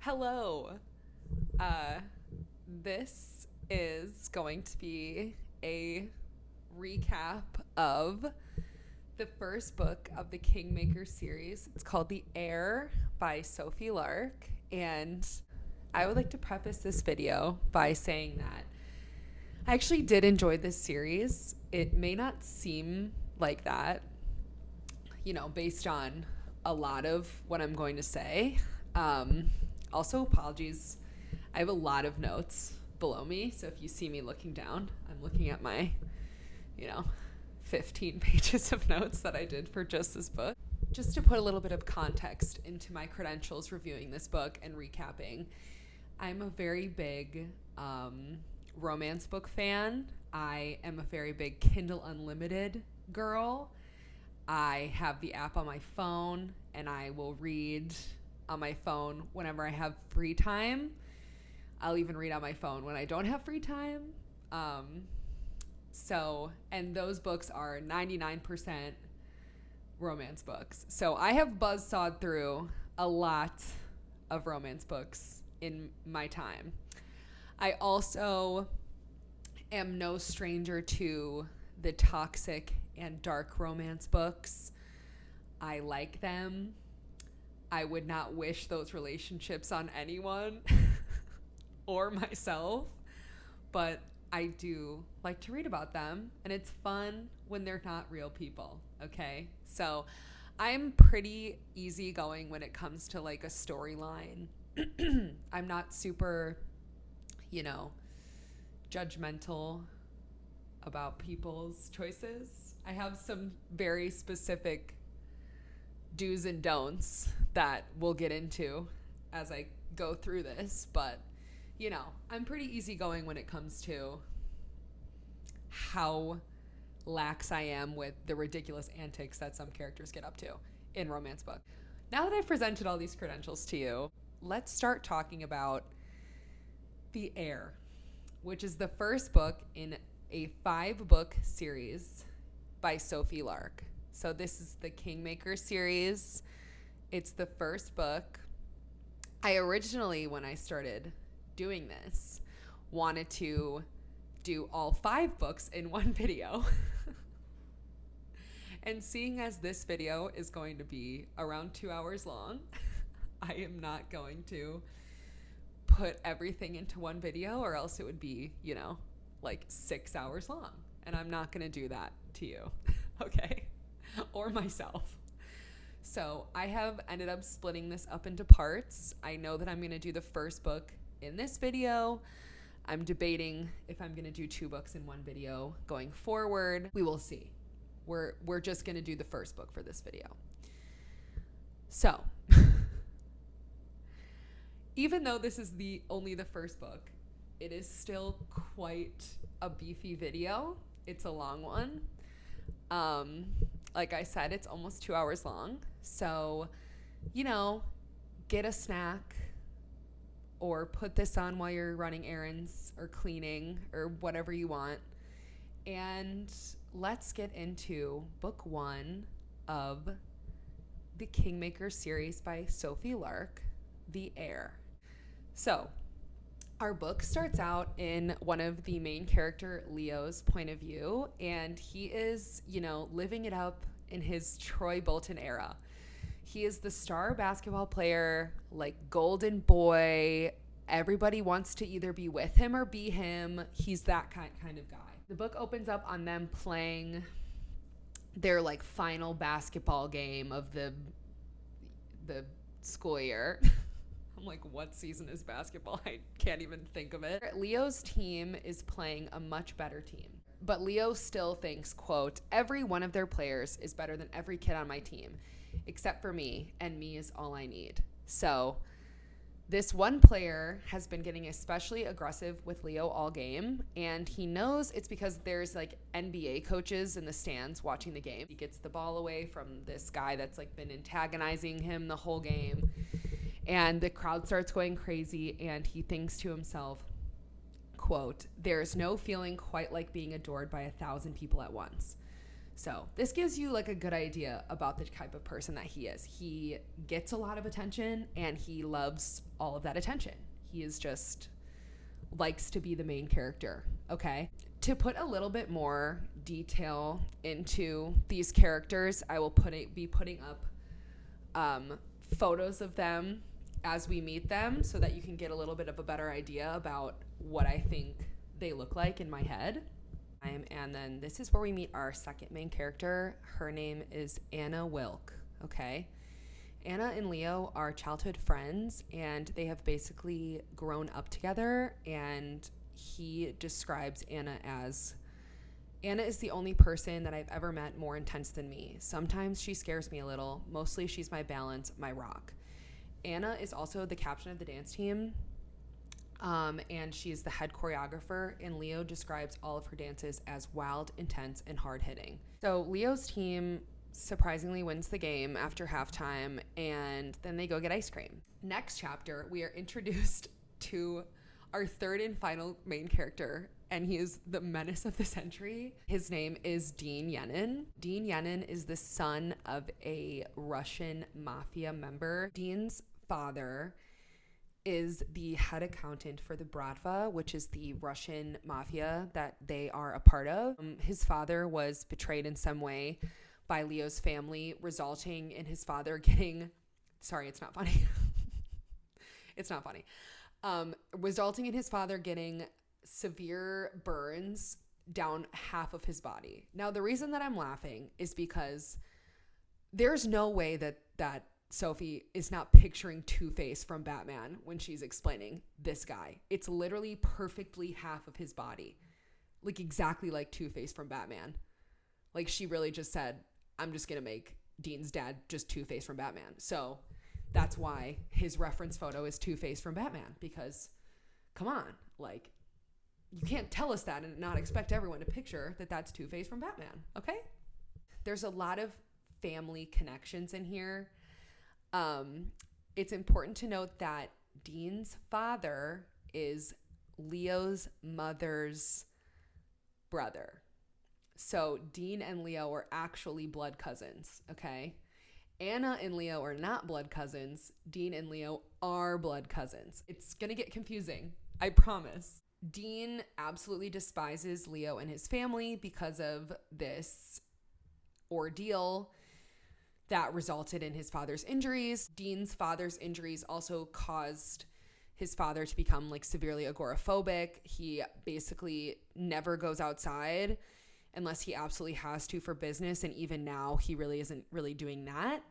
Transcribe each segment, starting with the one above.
Hello. This is going to be a recap of the first book of the Kingmakers series. It's called The Heir by Sophie Lark. And I would like to preface this video by saying that I actually did enjoy this series. It may not seem like that, based on a lot of what I'm going to say. Also, apologies. I have a lot of notes below me, so if you see me looking down, I'm looking at my, 15 pages of notes that I did for just this book. Just to put a little bit of context into my credentials reviewing this book and recapping, I'm a very big romance book fan. I am a very big Kindle Unlimited girl. I have the app on my phone, and I will read on my phone whenever I have free time. I'll even read on my phone when I don't have free time. And those books are 99% romance books. So I have buzzsawed through a lot of romance books in my time. I also am no stranger to the toxic and dark romance books. I like them. I would not wish those relationships on anyone or myself, but I do like to read about them, and it's fun when they're not real people, okay? So I'm pretty easygoing when it comes to like a storyline. I'm not super, judgmental about people's choices. I have some very specific do's and don'ts that we'll get into as I go through this, but I'm pretty easygoing when it comes to how lax I am with the ridiculous antics that some characters get up to in romance book. Now that I've presented all these credentials to you, let's start talking about The Heir, which is the first book in a 5-book series by Sophie Lark. So this is the Kingmakers series. It's the first book. I originally, when I started doing this, wanted to do all 5 books in one video. And seeing as this video is going to be around 2 hours long, I am not going to put everything into one video, or else it would be, like 6 hours long. And I'm not going to do that to you, okay? Or myself. So I have ended up splitting this up into parts. I know that I'm going to do the first book in this video. I'm debating if I'm going to do 2 books in one video going forward. We will see. We're just going to do the first book for this video. So, even though this is only the first book, it is still quite a beefy video. It's a long one. Like I said, it's almost 2 hours long. So, get a snack or put this on while you're running errands or cleaning or whatever you want. And let's get into book 1 of the Kingmakers series by Sophie Lark, The Heir. So, our book starts out in one of the main character, Leo's, point of view, and he is, living it up in his Troy Bolton era. He is the star basketball player, like golden boy. Everybody wants to either be with him or be him. He's that kind of guy. The book opens up on them playing their like final basketball game of the school year. I'm like, what season is basketball? I can't even think of it. Leo's team is playing a much better team. But Leo still thinks, quote, every one of their players is better than every kid on my team, except for me, and me is all I need. So this one player has been getting especially aggressive with Leo all game, and he knows it's because there's like NBA coaches in the stands watching the game. He gets the ball away from this guy that's like been antagonizing him the whole game, and the crowd starts going crazy, and he thinks to himself, quote, there's no feeling quite like being adored by 1,000 people at once. So this gives you like a good idea about the type of person that he is. He gets a lot of attention and he loves all of that attention. He is just likes to be the main character. Okay. To put a little bit more detail into these characters, I will be putting up photos of them as we meet them so that you can get a little bit of a better idea about what I think they look like in my head. And then this is where we meet our second main character. Her name is Anna Wilk. Okay. Anna and Leo are childhood friends, and they have basically grown up together, and he describes Anna as, Anna is the only person that I've ever met more intense than me. Sometimes she scares me a little. Mostly she's my balance, my rock. Anna is also the captain of the dance team, and she's the head choreographer, and Leo describes all of her dances as wild, intense, and hard-hitting. So Leo's team surprisingly wins the game after halftime, and then they go get ice cream. Next chapter, we are introduced to our third and final main character, and he is the menace of the century. His name is Dean Yenin. Dean Yenin is the son of a Russian mafia member. Dean's father is the head accountant for the Bratva, which is the Russian mafia that they are a part of. His father was betrayed in some way by Leo's family, resulting in his father getting, sorry, it's not funny. It's not funny. Resulting in his father getting severe burns down half of his body. Now, the reason that I'm laughing is because there's no way that Sophie is not picturing Two-Face from Batman when she's explaining this guy. It's literally perfectly half of his body. Like exactly like Two-Face from Batman. Like she really just said, I'm just going to make Dean's dad just Two-Face from Batman. So that's why his reference photo is Two-Face from Batman, because come on, like you can't tell us that and not expect everyone to picture that that's Two-Face from Batman. Okay. There's a lot of family connections in here. It's important to note that Dean's father is Leo's mother's brother. So Dean and Leo are actually blood cousins, okay? Anna and Leo are not blood cousins. Dean and Leo are blood cousins. It's gonna get confusing, I promise. Dean absolutely despises Leo and his family because of this ordeal that resulted in his father's injuries. Dean's father's injuries also caused his father to become like severely agoraphobic. He basically never goes outside unless he absolutely has to for business. And even now he really isn't really doing that.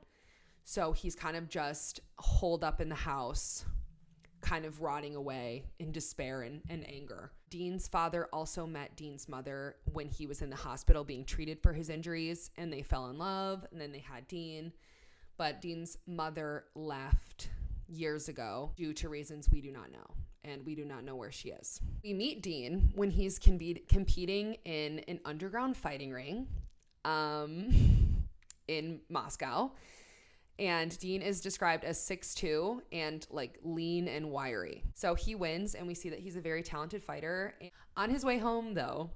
So he's kind of just holed up in the house, kind of rotting away in despair and anger. Dean's father also met Dean's mother when he was in the hospital being treated for his injuries, and they fell in love, and then they had Dean. But Dean's mother left years ago due to reasons we do not know, and we do not know where she is. We meet Dean when he's competing in an underground fighting ring in Moscow. And Dean is described as 6'2" and like lean and wiry. So he wins, and we see that he's a very talented fighter. On his way home, though,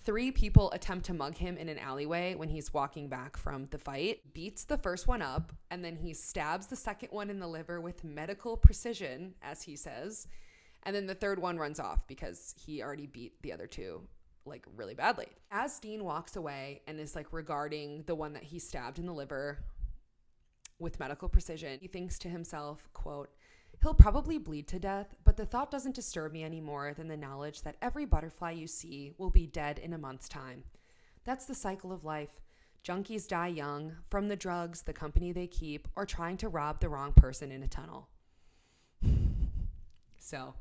3 people attempt to mug him in an alleyway when he's walking back from the fight, beats the first one up, and then he stabs the second one in the liver with medical precision, as he says. And then the third one runs off because he already beat the other 2 like really badly. As Dean walks away and is like regarding the one that he stabbed in the liver with medical precision, he thinks to himself, quote, "He'll probably bleed to death, but the thought doesn't disturb me any more than the knowledge that every butterfly you see will be dead in a month's time. That's the cycle of life. Junkies die young from the drugs, the company they keep, or trying to rob the wrong person in a tunnel." So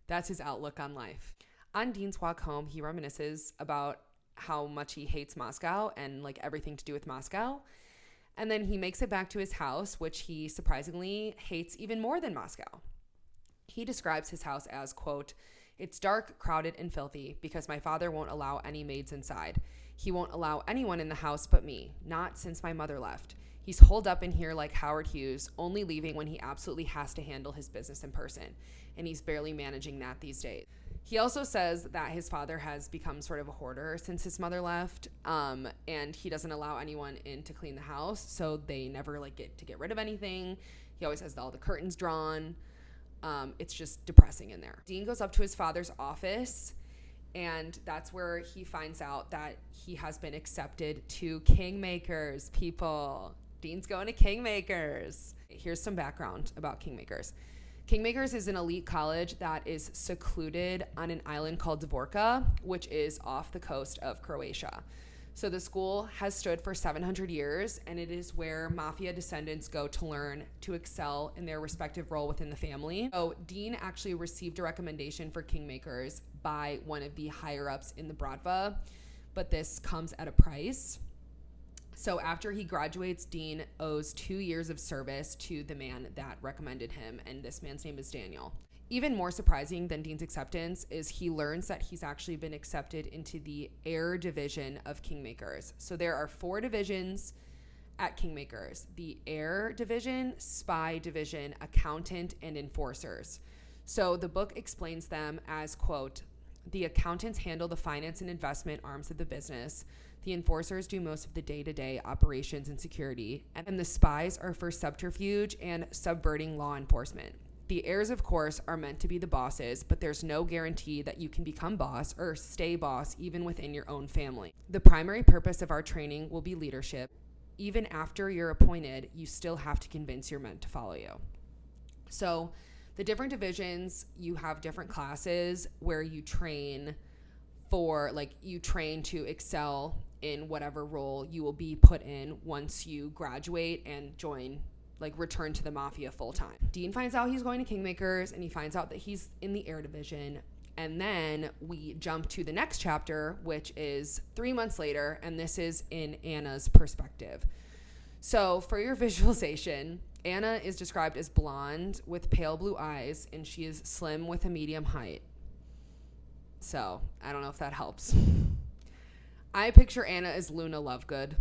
that's his outlook on life. On Dean's walk home, he reminisces about how much he hates Moscow and like everything to do with Moscow. And then he makes it back to his house, which he surprisingly hates even more than Moscow. He describes his house as, quote, "It's dark, crowded, and filthy because my father won't allow any maids inside. He won't allow anyone in the house but me, not since my mother left. He's holed up in here like Howard Hughes, only leaving when he absolutely has to handle his business in person. And he's barely managing that these days. He also says that his father has become sort of a hoarder since his mother left, and he doesn't allow anyone in to clean the house, so they never get to get rid of anything. He always has all the curtains drawn. It's just depressing in there. Dean goes up to his father's office, and that's where he finds out that he has been accepted to Kingmakers, people. Dean's going to Kingmakers. Here's some background about Kingmakers. Kingmakers is an elite college that is secluded on an island called Dvorka, which is off the coast of Croatia. So the school has stood for 700 years, and it is where mafia descendants go to learn to excel in their respective role within the family. So Dean actually received a recommendation for Kingmakers by one of the higher-ups in the Bratva, but this comes at a price. So after he graduates, Dean owes 2 years of service to the man that recommended him, and this man's name is Daniel. Even more surprising than Dean's acceptance is he learns that he's actually been accepted into the air division of Kingmakers. So there are 4 divisions at Kingmakers: the air division, spy division, accountant, and enforcers. So the book explains them as, quote, the accountants handle the finance and investment arms of the business. The enforcers do most of the day-to-day operations and security, and the spies are for subterfuge and subverting law enforcement. The heirs, of course, are meant to be the bosses, but there's no guarantee that you can become boss or stay boss even within your own family. The primary purpose of our training will be leadership. Even after you're appointed, you still have to convince your men to follow you. So the different divisions, you have different classes where you train for, you train to excel in whatever role you will be put in once you graduate and join, return to the mafia full time. Dean finds out he's going to Kingmakers, and he finds out that he's in the air division. And then we jump to the next chapter, which is 3 months later, and this is in Anna's perspective. So for your visualization, Anna is described as blonde with pale blue eyes, and she is slim with a medium height. So I don't know if that helps. I picture Anna as Luna Lovegood.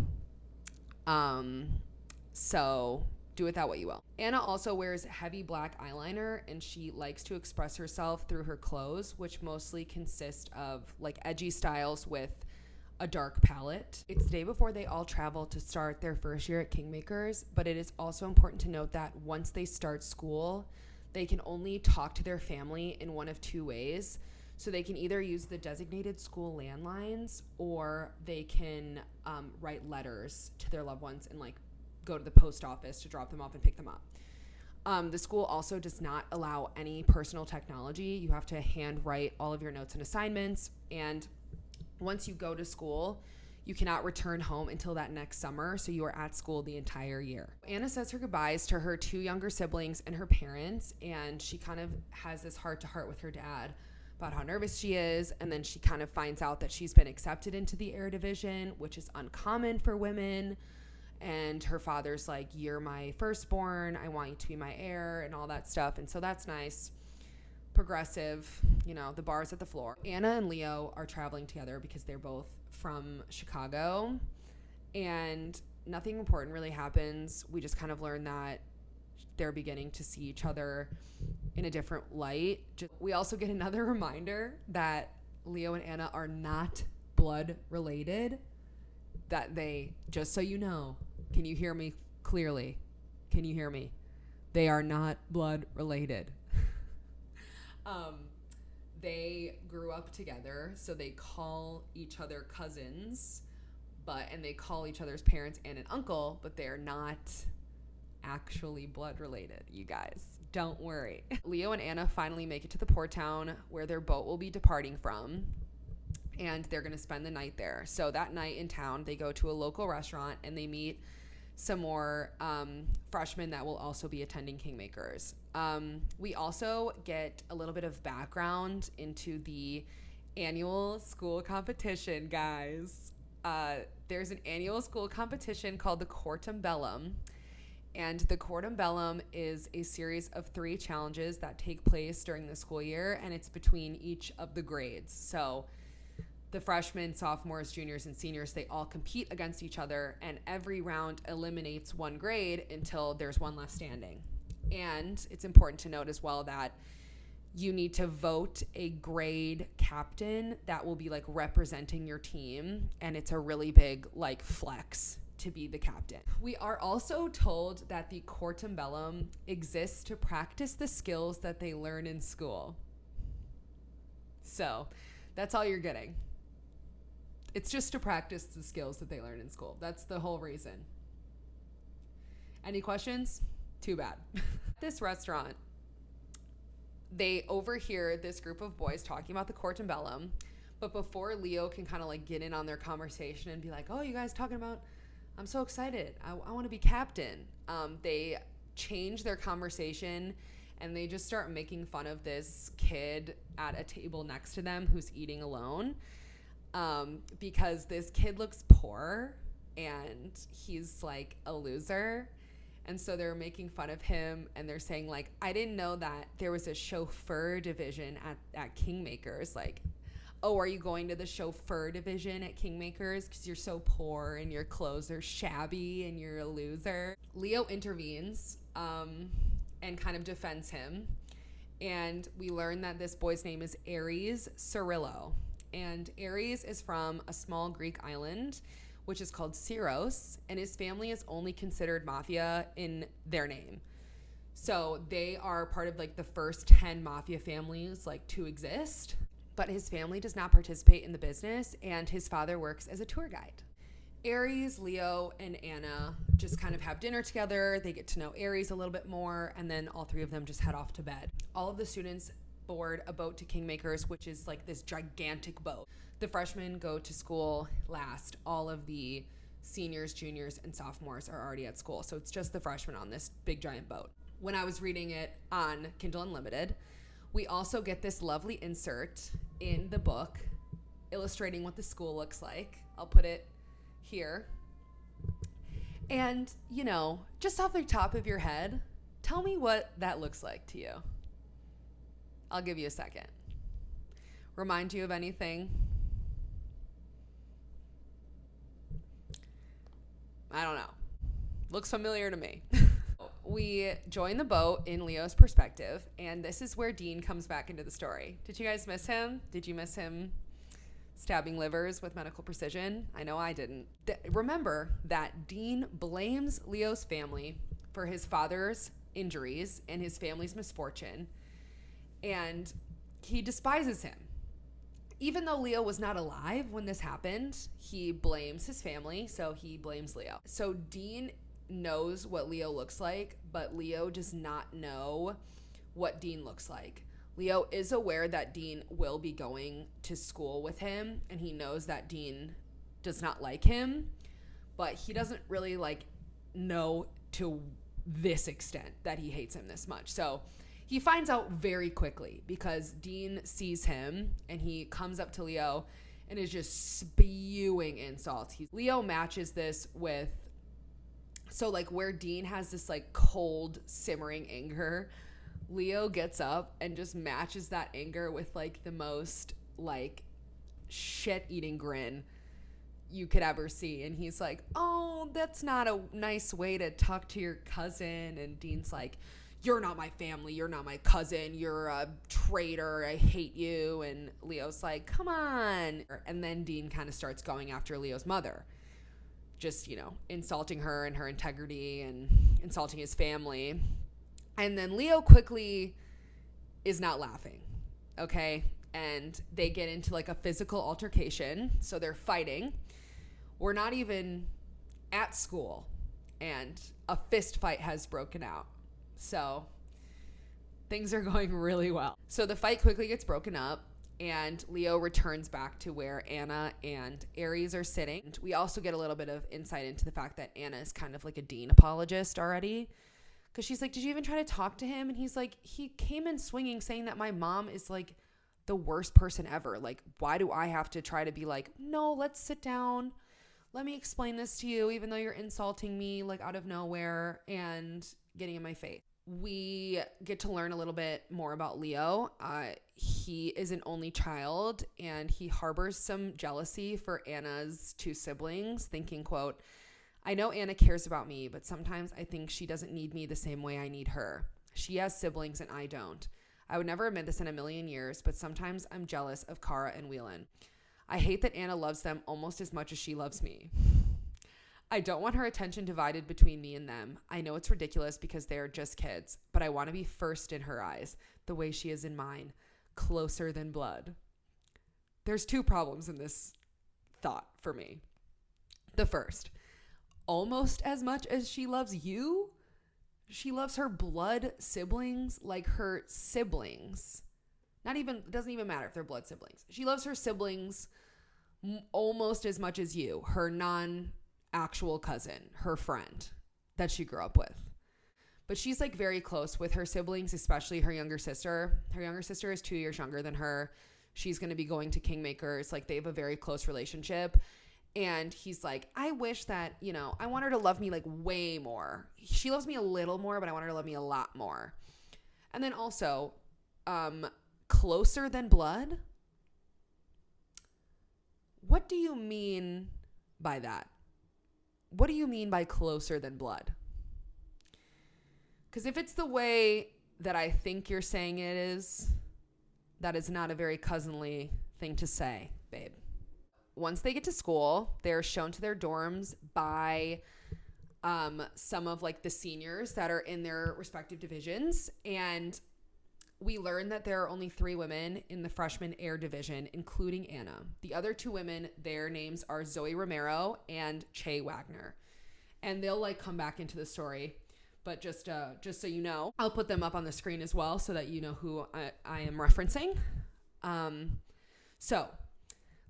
So do with that what you will. Anna also wears heavy black eyeliner, and she likes to express herself through her clothes, which mostly consist of edgy styles with a dark palette. It's the day before they all travel to start their first year at Kingmakers, but it is also important to note that once they start school, they can only talk to their family in one of 2 ways. So they can either use the designated school landlines, or they can write letters to their loved ones and go to the post office to drop them off and pick them up. The school also does not allow any personal technology. You have to handwrite all of your notes and assignments. And once you go to school, you cannot return home until that next summer. So you are at school the entire year. Anna says her goodbyes to her 2 younger siblings and her parents. And she kind of has this heart-to-heart with her dad about how nervous she is, and then she kind of finds out that she's been accepted into the air division, which is uncommon for women. And her father's like, you're my firstborn, I want you to be my heir, and all that stuff. And so that's nice. Progressive, the bar's at the floor. Anna and Leo are traveling together because they're both from Chicago, and nothing important really happens. We just kind of learn that they're beginning to see each other in a different light. We also get another reminder that Leo and Anna are not blood related. That they, just so you know, can you hear me clearly? Can you hear me? They are not blood related. They grew up together, so they call each other cousins, and they call each other's parents aunt and uncle, but they're not actually blood related, you guys. Don't worry. Leo and Anna finally make it to the port town where their boat will be departing from, and they're going to spend the night there. So that night in town, they go to a local restaurant, and they meet some more freshmen that will also be attending Kingmakers. We also get a little bit of background into the annual school competition, guys. There's an annual school competition called the Quartum Bellum. And the Quartum Bellum is a series of 3 challenges that take place during the school year, and it's between each of the grades. So The freshmen, sophomores, juniors, and seniors, they all compete against each other, and every round eliminates one grade until there's one left standing. And it's important to note as well that you need to vote a grade captain that will be like representing your team, and it's a really big like flex to be the captain. We are also told that the Cortumbellum exists to practice the skills that they learn in school. So that's all you're getting. It's just to practice the skills that they learn in school. That's the whole reason. Any questions? Too bad. This restaurant, they overhear this group of boys talking about the Cortumbellum, but before Leo can kind of like get in on their conversation and be like, oh, you guys talking about, I'm so excited. I want to be captain. They change their conversation and they just start making fun of this kid at a table next to them who's eating alone. Because this kid looks poor and he's like a loser. And so they're making fun of him and they're saying like, I didn't know that there was a chauffeur division at Kingmakers. Like, oh, are you going to the chauffeur division at Kingmakers because you're so poor and your clothes are shabby and you're a loser? Leo intervenes and kind of defends him. And we learn that this boy's name is Aries Cirillo. And Aries is from a small Greek island, which is called Syros, and his family is only considered mafia in their name. So they are part of like the first 10 mafia families like to exist, but his family does not participate in the business, and his father works as a tour guide. Aries, Leo, and Anna just kind of have dinner together. They get to know Aries a little bit more, and then all three of them just head off to bed. All of the students board a boat to Kingmakers, which is like this gigantic boat. The freshmen go to school last. All of the seniors, juniors, and sophomores are already at school. So it's just the freshmen on this big giant boat. When I was reading it on Kindle Unlimited, we also get this lovely insert in the book illustrating what the school looks like. I'll put it here. And, you know, just off the top of your head, tell me what that looks like to you. I'll give you a second. Remind you of anything? I don't know. Looks familiar to me. We join the boat in Leo's perspective, and this is where Dean comes back into the story. Did you guys miss him? Did you miss him stabbing livers with medical precision? I know I didn't. Remember that Dean blames Leo's family for his father's injuries and his family's misfortune, and he despises him. Even though Leo was not alive when this happened, he blames his family, so he blames Leo. So Dean knows what Leo looks like, but Leo does not know what Dean looks like. Leo is aware that Dean will be going to school with him, and he knows that Dean does not like him, but he doesn't really know to this extent that he hates him this much. So he finds out very quickly because Dean sees him and he comes up to Leo and is just spewing insults. Leo matches this with, so where Dean has this cold simmering anger, Leo gets up and just matches that anger with the most shit-eating grin you could ever see. And he's like, oh, that's not a nice way to talk to your cousin. And Dean's like, you're not my family. You're not my cousin. You're a traitor. I hate you. And Leo's like, come on. And then Dean kind of starts going after Leo's mother, just, insulting her and her integrity and insulting his family. And then Leo quickly is not laughing, okay? And they get into a physical altercation. So they're fighting. We're not even at school, and a fist fight has broken out. So things are going really well. So the fight quickly gets broken up, and Leo returns back to where Anna and Aries are sitting. We also get a little bit of insight into the fact that Anna is kind of like a Dean apologist already, because she's like, did you even try to talk to him? And he's like, he came in swinging saying that my mom is the worst person ever. Why do I have to try to be no, let's sit down. Let me explain this to you, even though you're insulting me out of nowhere and getting in my face. we get to learn a little bit more about Leo. He is an only child, and he harbors some jealousy for Anna's two siblings, thinking, quote, "I know Anna cares about me, but sometimes I think she doesn't need me the same way I need her. She has siblings and I don't. I would never admit this in a million years, but sometimes I'm jealous of Kara and Whelan. I hate that Anna loves them almost as much as she loves me. I don't want her attention divided between me and them. I know it's ridiculous because they are just kids, but I want to be first in her eyes, the way she is in mine, closer than blood." There's two problems in this thought for me. The first, almost as much as she loves you, she loves her blood siblings like her siblings. It doesn't even matter if they're blood siblings. She loves her siblings almost as much as you, her non-actual cousin, her friend that she grew up with. But she's like very close with her siblings, especially her younger sister. Her younger sister is 2 years younger than her. She's going to be going to Kingmakers. Like, they have a very close relationship. And he's like, I wish that, I want her to love me like way more. She loves me a little more, but I want her to love me a lot more. And then also, closer than blood? What do you mean by that? What do you mean by closer than blood? Because if it's the way that I think you're saying it is, that is not a very cousinly thing to say, babe. Once they get to school, they're shown to their dorms by some of like the seniors that are in their respective divisions. And we learn that there are only 3 women in the freshman air division, including Anna. The other 2 women, their names are Zoe Romero and Che Wagner. And they'll like come back into the story. But just so you know, I'll put them up on the screen as well so that you know who I am referencing. So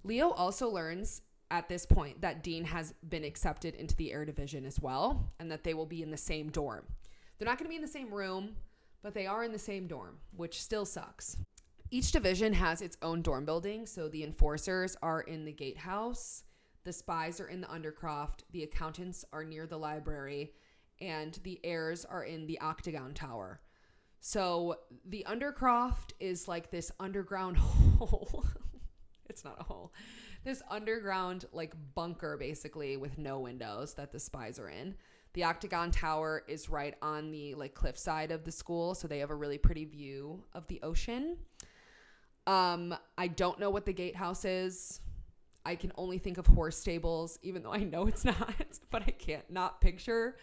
Leo also learns at this point that Dean has been accepted into the air division as well, and that they will be in the same dorm. They're not going to be in the same room, but they are in the same dorm, which still sucks. Each division has its own dorm building. So the enforcers are in the gatehouse, the spies are in the undercroft, the accountants are near the library, and the heirs are in the octagon tower. So the undercroft is like this underground hole. It's not a hole. This underground like bunker basically with no windows that the spies are in. The octagon tower is right on the like cliffside of the school, so they have a really pretty view of the ocean. I don't know what the gatehouse is. I can only think of horse stables, even though I know it's not, but I can't not picture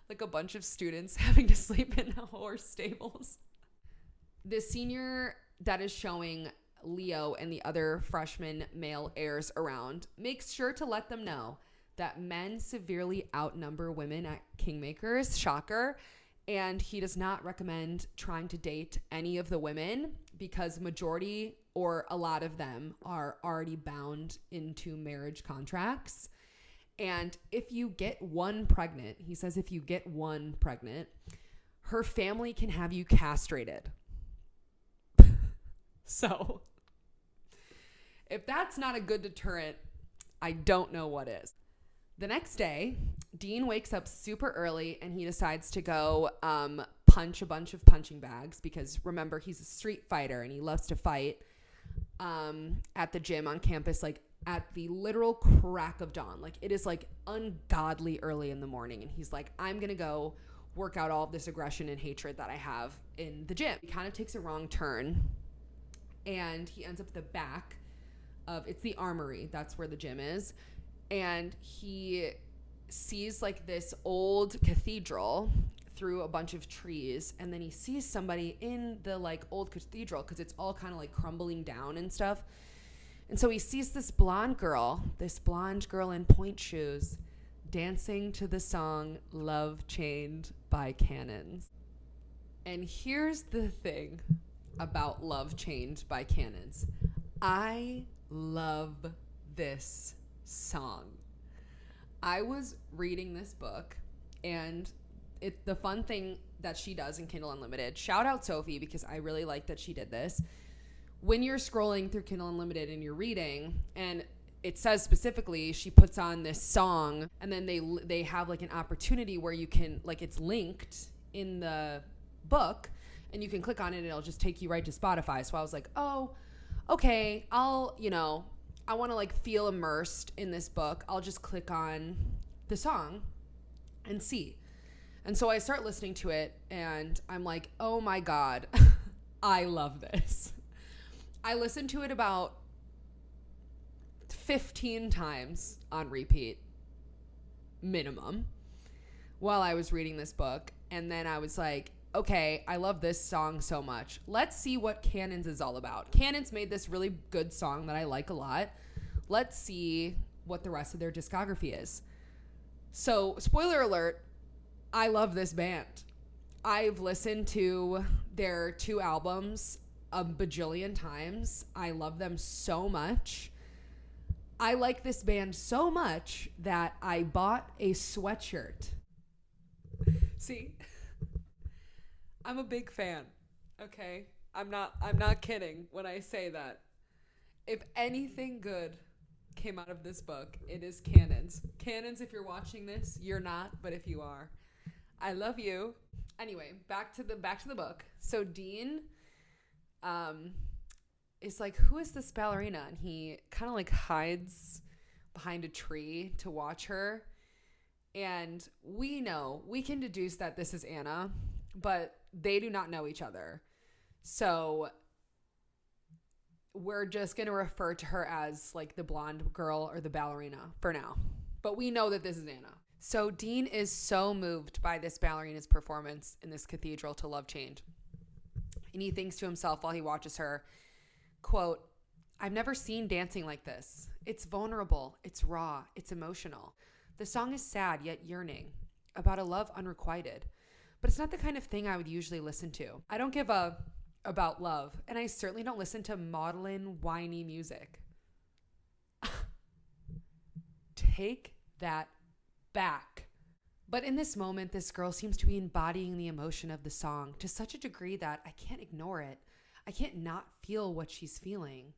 like a bunch of students having to sleep in horse stables. The senior that is showing Leo and the other freshman male heirs around makes sure to let them know that men severely outnumber women at Kingmakers, shocker, and he does not recommend trying to date any of the women because majority or a lot of them are already bound into marriage contracts. And if you get one pregnant, he says if you get one pregnant, her family can have you castrated. So if that's not a good deterrent, I don't know what is. The next day, Dean wakes up super early and he decides to go punch a bunch of punching bags because remember, he's a street fighter and he loves to fight at the gym on campus, like at the literal crack of dawn. Like it is like ungodly early in the morning. And he's like, I'm going to go work out all of this aggression and hatred that I have in the gym. He kind of takes a wrong turn and he ends up at the back of, it's the Armory. That's where the gym is. And he sees like this old cathedral through a bunch of trees. And then he sees somebody in the like old cathedral because it's all kind of like crumbling down and stuff. And so he sees this blonde girl in point shoes dancing to the song Love Chained by Cannons. And here's the thing about Love Chained by Cannons. I love this song. I was reading this book and the fun thing that she does in Kindle Unlimited, shout out Sophie because I really like that she did this. When you're scrolling through Kindle Unlimited and you're reading and it says specifically she puts on this song and then they have like an opportunity where you can like it's linked in the book, and you can click on it and it'll just take you right to Spotify. So I was like, oh, okay, I want to like feel immersed in this book. I'll just click on the song and see. And so I start listening to it and I'm like, oh my God, I love this. I listened to it about 15 times on repeat, minimum, while I was reading this book. And then I was like, okay, I love this song so much. Let's see what Cannons is all about. Cannons made this really good song that I like a lot. Let's see what the rest of their discography is. So, spoiler alert, I love this band. I've listened to their 2 albums a bajillion times. I love them so much. I like this band so much that I bought a sweatshirt. See? I'm a big fan. Okay? I'm not kidding when I say that. If anything good came out of this book, it is Cannons. Cannons, if you're watching this, you're not, but if you are, I love you. Anyway, back to the book. So Dean is like, who is this ballerina? And he kind of like hides behind a tree to watch her. And we can deduce that this is Anna, but they do not know each other. So we're just going to refer to her as like the blonde girl or the ballerina for now. But we know that this is Anna. So Dean is so moved by this ballerina's performance in this cathedral to love change. And he thinks to himself while he watches her, quote, I've never seen dancing like this. It's vulnerable. It's raw. It's emotional. The song is sad yet yearning, about a love unrequited. But it's not the kind of thing I would usually listen to. I don't give a about love, and I certainly don't listen to maudlin, whiny music. Take that back. But in this moment, this girl seems to be embodying the emotion of the song to such a degree that I can't ignore it. I can't not feel what she's feeling.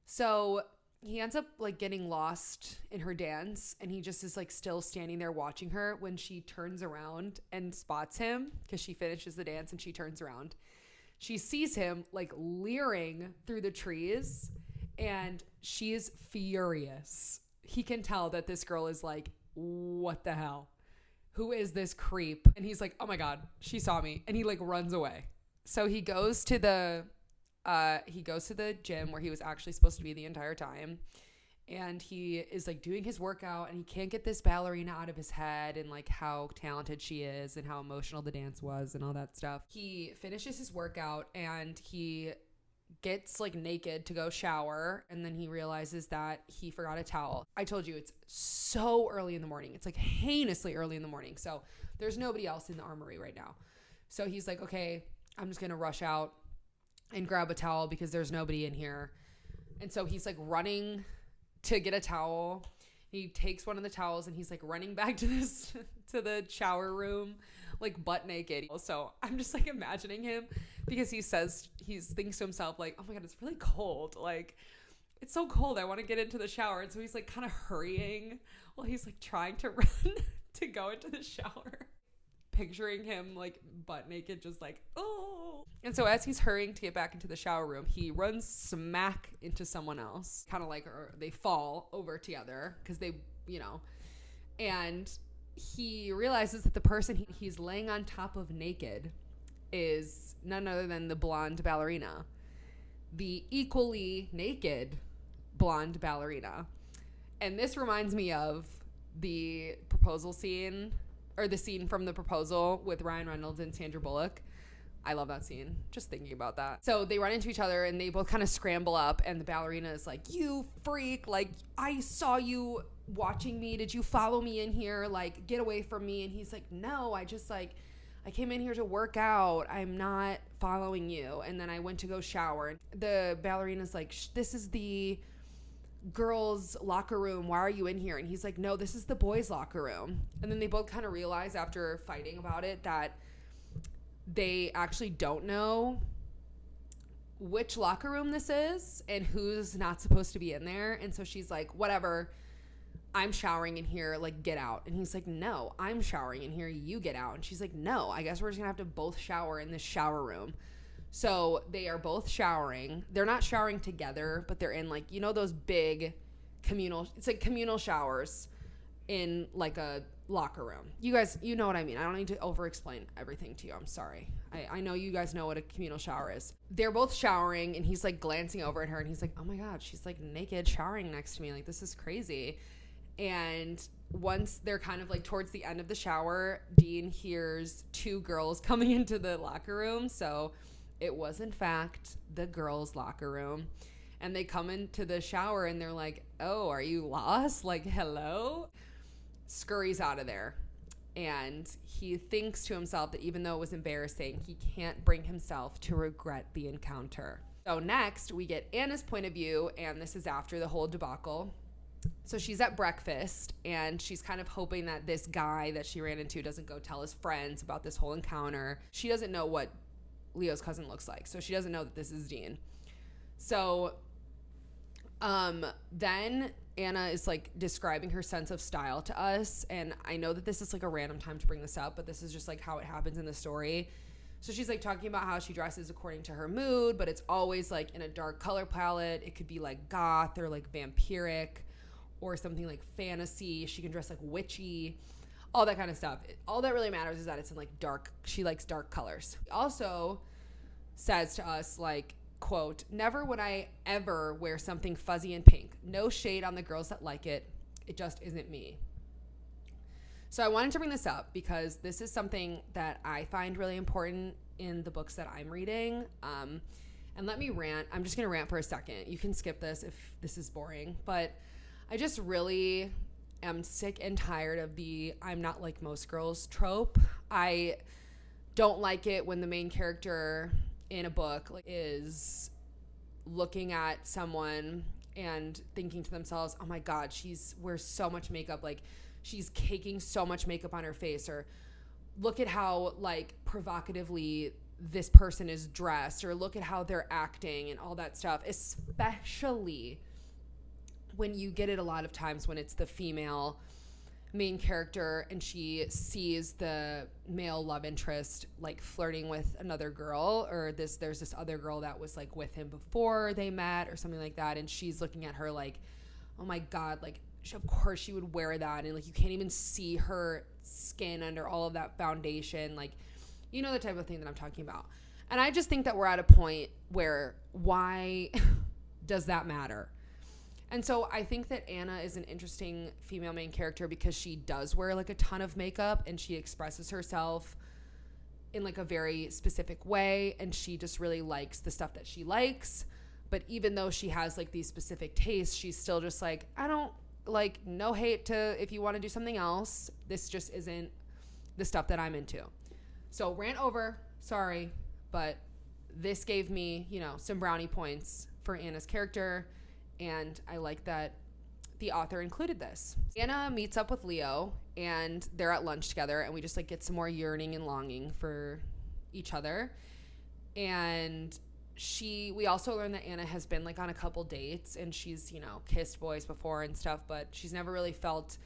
So he ends up like getting lost in her dance, and he just is like still standing there watching her when she turns around and spots him because she finishes the dance and she turns around. She sees him like leering through the trees and she is furious. He can tell that this girl is like, what the hell? Who is this creep? And he's like, oh my God, she saw me. And he like runs away. So he goes to the gym where he was actually supposed to be the entire time. And he is like doing his workout and he can't get this ballerina out of his head and like how talented she is and how emotional the dance was and all that stuff. He finishes his workout and he gets like naked to go shower, and then he realizes that he forgot a towel. I told you it's so early in the morning. It's like heinously early in the morning. So there's nobody else in the armory right now. So he's like, okay, I'm just going to rush out and grab a towel because there's nobody in here. And so he's like running to get a towel. He takes one of the towels and he's like running back to the shower room, like butt naked. So I'm just like imagining him because he thinks to himself like, oh my God, it's really cold. Like it's so cold. I want to get into the shower. And so he's like kind of hurrying while he's like trying to run to go into the shower. Picturing him like butt naked, just like, oh. And so as he's hurrying to get back into the shower room, he runs smack into someone else, kind of like, or they fall over together because they, and he realizes that the person he's laying on top of naked is none other than the blonde ballerina, the equally naked blonde ballerina. And this reminds me of the proposal scene, or the scene from The Proposal with Ryan Reynolds and Sandra Bullock. I love that scene. Just thinking about that. So they run into each other and they both kind of scramble up, and the ballerina is like, you freak. Like, I saw you watching me. Did you follow me in here? Like, get away from me. And he's like, no, I came in here to work out. I'm not following you. And then I went to go shower. The ballerina's like, this is the girls' locker room. Why are you in here? And he's like, no, this is the boys' locker room. And then they both kind of realize after fighting about it that they actually don't know which locker room this is and who's not supposed to be in there. And so she's like, whatever, I'm showering in here, like, get out. And he's like, no, I'm showering in here, you get out. And she's like, no, I guess we're just gonna have to both shower in this shower room. So they are both showering. They're not showering together, but they're in, like, you know, those big it's like communal showers in like a locker room. You guys, you know what I mean. I don't need to over explain everything to you. I'm sorry. I know you guys know what a communal shower is. They're both showering, and he's like glancing over at her, and he's like, oh my God, she's like naked showering next to me. Like, this is crazy. And once they're kind of like towards the end of the shower, Dean hears two girls coming into the locker room. So it was in fact the girls' locker room. And they come into the shower and they're like, oh, are you lost? Like, hello? Scurries out of there. And he thinks to himself that even though it was embarrassing, he can't bring himself to regret the encounter. So next, we get Anna's point of view, and this is after the whole debacle. So she's at breakfast, and she's kind of hoping that this guy that she ran into doesn't go tell his friends about this whole encounter. She doesn't know what Leo's cousin looks like, so she doesn't know that this is Dean. So then Anna is like describing her sense of style to us. And I know that this is like a random time to bring this up, but this is just like how it happens in the story. So she's like talking about how she dresses according to her mood, but it's always like in a dark color palette. It could be like goth or like vampiric or something like fantasy. She can dress like witchy, all that kind of stuff. All that really matters is that it's in like dark. She likes dark colors. She also says to us, like, quote, never would I ever wear something fuzzy and pink. No shade on the girls that like it. It just isn't me. So I wanted to bring this up because this is something that I find really important in the books that I'm reading. And let me rant. I'm just going to rant for a second. You can skip this if this is boring. But I just really am sick and tired of the I'm not like most girls trope. I don't like it when the main character in a book is looking at someone and thinking to themselves, oh my God, she's wears so much makeup, like she's caking so much makeup on her face, or look at how like provocatively this person is dressed, or look at how they're acting and all that stuff, especially when you get it a lot of times when it's the female main character and she sees the male love interest like flirting with another girl, or there's this other girl that was like with him before they met or something like that, and she's looking at her like, oh my God, like of course she would wear that, and like you can't even see her skin under all of that foundation, like, you know, the type of thing that I'm talking about. And I just think that we're at a point where why does that matter? And so I think that Anna is an interesting female main character because she does wear like a ton of makeup and she expresses herself in like a very specific way, and she just really likes the stuff that she likes. But even though she has like these specific tastes, she's still just like, I don't like, no hate to if you want to do something else. This just isn't the stuff that I'm into. So rant over, sorry, but this gave me, you know, some brownie points for Anna's character. And I like that the author included this. Anna meets up with Leo, and they're at lunch together, and we just like get some more yearning and longing for each other. And we also learn that Anna has been like on a couple dates, and she's, you know, kissed boys before and stuff, but she's never really felt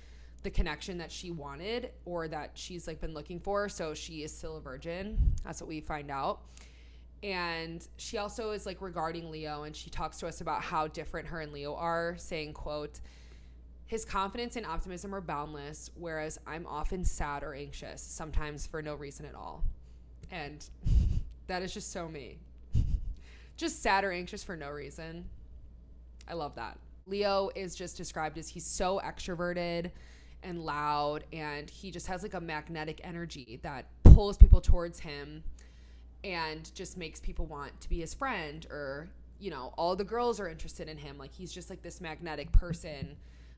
the connection that she wanted or that she's like been looking for. So she is still a virgin. That's what we find out. And she also is like regarding Leo, and she talks to us about how different her and Leo are, saying, quote, his confidence and optimism are boundless, whereas I'm often sad or anxious, sometimes for no reason at all. And that is just so me. Just sad or anxious for no reason. I love that. Leo is just described as he's so extroverted and loud, and he just has like a magnetic energy that pulls people towards him and just makes people want to be his friend, or, you know, all the girls are interested in him. Like, he's just like this magnetic person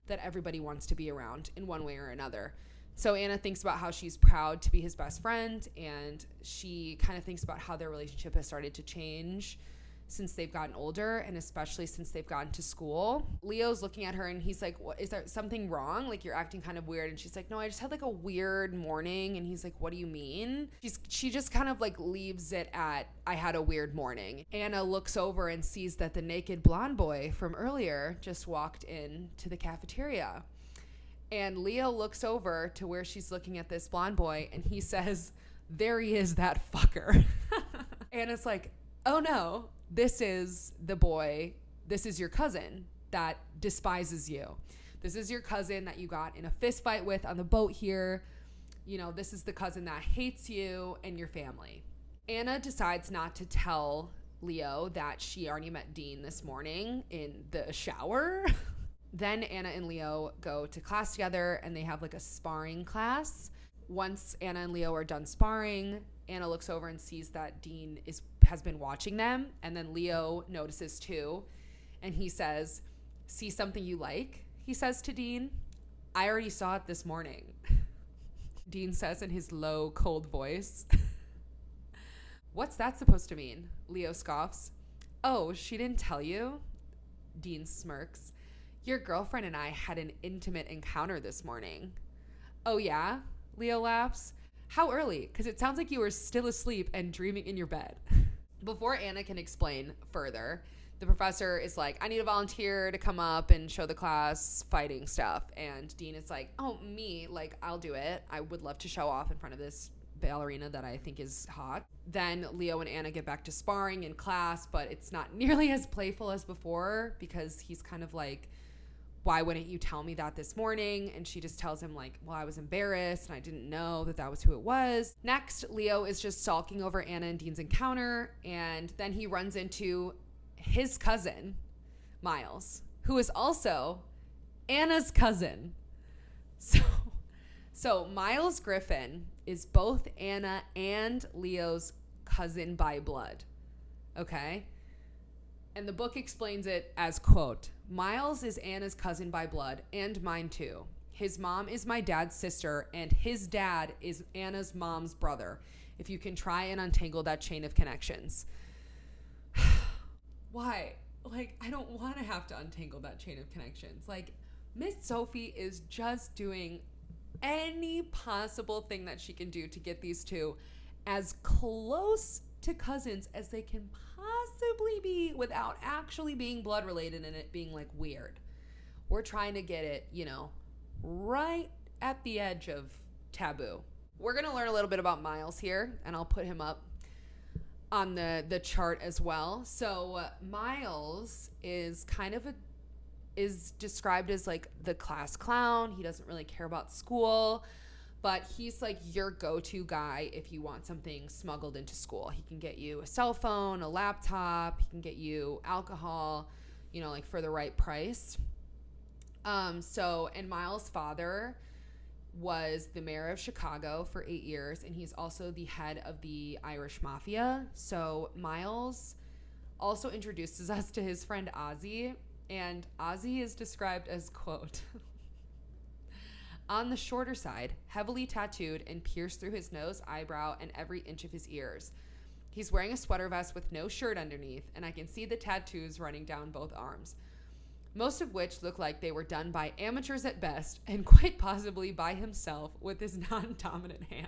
that everybody wants to be around in one way or another. So Anna thinks about how she's proud to be his best friend, and she kind of thinks about how their relationship has started to change since they've gotten older, and especially since they've gotten to school. Leo's looking at her and he's like, what, is there something wrong? Like, you're acting kind of weird. And she's like, no, I just had like a weird morning. And he's like, what do you mean? She just kind of like leaves it at, I had a weird morning. Anna looks over and sees that the naked blonde boy from earlier just walked in to the cafeteria. And Leo looks over to where she's looking at this blonde boy, and he says, there he is, that fucker. And it's like, oh no, this is the boy. This is your cousin that despises you. This is your cousin that you got in a fist fight with on the boat here. You know, this is the cousin that hates you and your family. Anna decides not to tell Leo that she already met Dean this morning in the shower. Then Anna and Leo go to class together, and they have like a sparring class. Once Anna and Leo are done sparring, Anna looks over and sees that Dean has been watching them. And then Leo notices too. And he says, see something you like? He says to Dean. I already saw it this morning. Dean says in his low, cold voice. What's that supposed to mean? Leo scoffs. Oh, she didn't tell you? Dean smirks. Your girlfriend and I had an intimate encounter this morning. Oh yeah? Leo laughs. How early? Because it sounds like you were still asleep and dreaming in your bed. Before Anna can explain further, the professor is like, I need a volunteer to come up and show the class fighting stuff. And Dean is like, oh, me? Like, I'll do it. I would love to show off in front of this ballerina that I think is hot. Then Leo and Anna get back to sparring in class, but it's not nearly as playful as before because he's kind of like, why wouldn't you tell me that this morning? And she just tells him like, well, I was embarrassed and I didn't know that that was who it was. Next, Leo is just sulking over Anna and Dean's encounter, and then he runs into his cousin, Miles, who is also Anna's cousin. So Miles Griffin is both Anna and Leo's cousin by blood. Okay? And the book explains it as, quote, Miles is Anna's cousin by blood and mine too. His mom is my dad's sister and his dad is Anna's mom's brother. If you can try and untangle that chain of connections. Why? Like, I don't want to have to untangle that chain of connections. Like, Miss Sophie is just doing any possible thing that she can do to get these two as close to cousins as they can possibly be without actually being blood related and it being like weird. We're trying to get it, you know, right at the edge of taboo. We're going to learn a little bit about Miles here, and I'll put him up on the chart as well. So Miles is is described as like the class clown. He doesn't really care about school, but he's like your go-to guy if you want something smuggled into school. He can get you a cell phone, a laptop, he can get you alcohol, you know, like for the right price. And Miles' father was the mayor of Chicago for 8 years, and he's also the head of the Irish mafia. So Miles also introduces us to his friend Ozzy, and Ozzy is described as, quote, on the shorter side, heavily tattooed and pierced through his nose, eyebrow, and every inch of his ears. He's wearing a sweater vest with no shirt underneath, and I can see the tattoos running down both arms, most of which look like they were done by amateurs at best and quite possibly by himself with his non-dominant hand.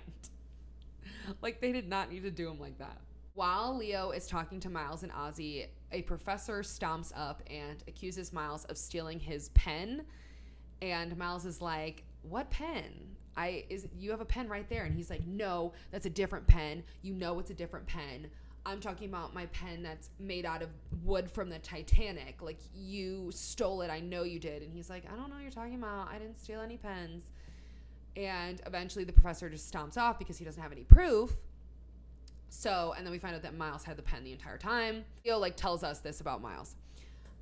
Like, they did not need to do him like that. While Leo is talking to Miles and Ozzy, a professor stomps up and accuses Miles of stealing his pen. And Miles is like, what pen? You have a pen right there. And he's like, no, that's a different pen. You know it's a different pen. I'm talking about my pen that's made out of wood from the Titanic. Like, you stole it. I know you did. And he's like, I don't know what you're talking about. I didn't steal any pens. And eventually the professor just stomps off because he doesn't have any proof. And then we find out that Miles had the pen the entire time. Leo tells us this about Miles.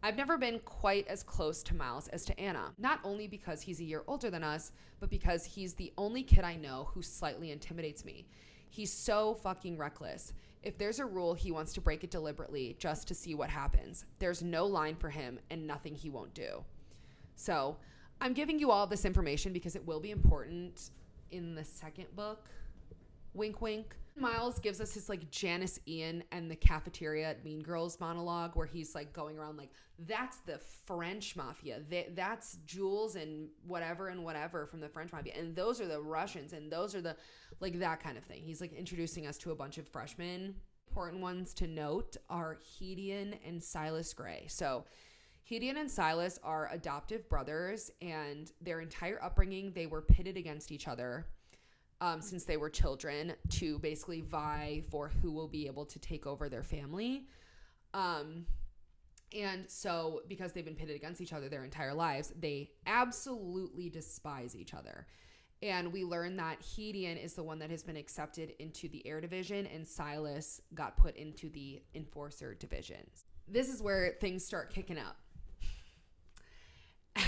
I've never been quite as close to Miles as to Anna, not only because he's a year older than us, but because he's the only kid I know who slightly intimidates me. He's so fucking reckless. If there's a rule, he wants to break it deliberately just to see what happens. There's no line for him and nothing he won't do. So I'm giving you all this information because it will be important in the second book. Wink, wink. Miles gives us his Janice Ian and the cafeteria at Mean Girls monologue where he's going around that's the French mafia. That's Jules and whatever from the French mafia. And those are the Russians and those are the that kind of thing. He's introducing us to a bunch of freshmen. Important ones to note are Hedion and Silas Gray. So Gideon and Silas are adoptive brothers, and their entire upbringing, they were pitted against each other since they were children to basically vie for who will be able to take over their family. And so because they've been pitted against each other their entire lives, they absolutely despise each other. And we learn that Gideon is the one that has been accepted into the air division, and Silas got put into the enforcer division. This is where things start kicking up.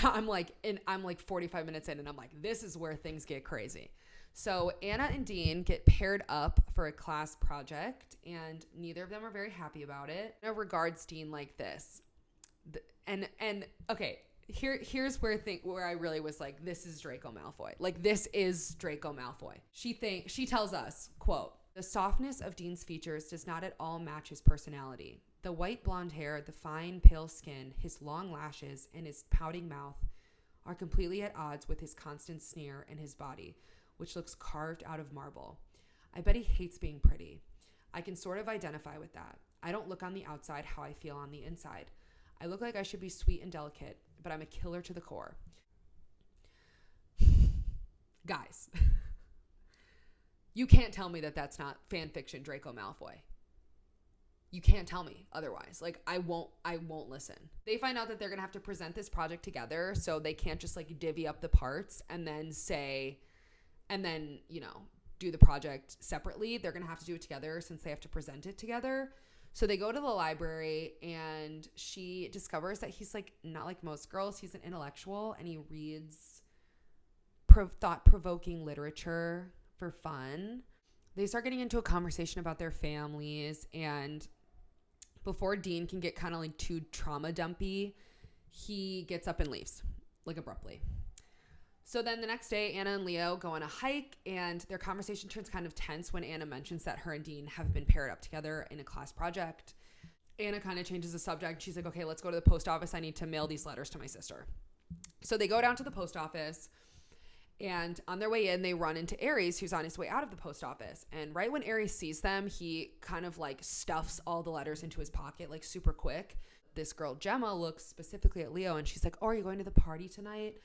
I'm like 45 minutes in, and I'm like, this is where things get crazy. So Anna and Dean get paired up for a class project, and neither of them are very happy about it. Anna regards Dean like this. And okay, here's where I really was like, this is Draco Malfoy. Like, this is Draco Malfoy. She tells us, quote, "The softness of Dean's features does not at all match his personality. The white blonde hair, the fine pale skin, his long lashes, and his pouting mouth are completely at odds with his constant sneer and his body, which looks carved out of marble. I bet he hates being pretty. I can sort of identify with that. I don't look on the outside how I feel on the inside. I look like I should be sweet and delicate, but I'm a killer to the core." Guys, you can't tell me that that's not fan fiction Draco Malfoy. You can't tell me otherwise. Like, I won't listen. They find out that they're going to have to present this project together, so they can't just like divvy up the parts and then do the project separately. They're going to have to do it together since they have to present it together. So they go to the library, and she discovers that he's like not like most girls. He's an intellectual, and he reads thought-provoking literature for fun. They start getting into a conversation about their families, and before Dean can get kind of like too trauma dumpy, he gets up and leaves, like, abruptly. So then the next day, Anna and Leo go on a hike, and their conversation turns kind of tense when Anna mentions that her and Dean have been paired up together in a class project. Anna kind of changes the subject. She's like, okay, let's go to the post office. I need to mail these letters to my sister. So they go down to the post office, and on their way in, they run into Aries, who's on his way out of the post office. And right when Aries sees them, he kind of like stuffs all the letters into his pocket, like super quick. This girl, Gemma, looks specifically at Leo, and she's like, "Oh, are you going to the party tonight?"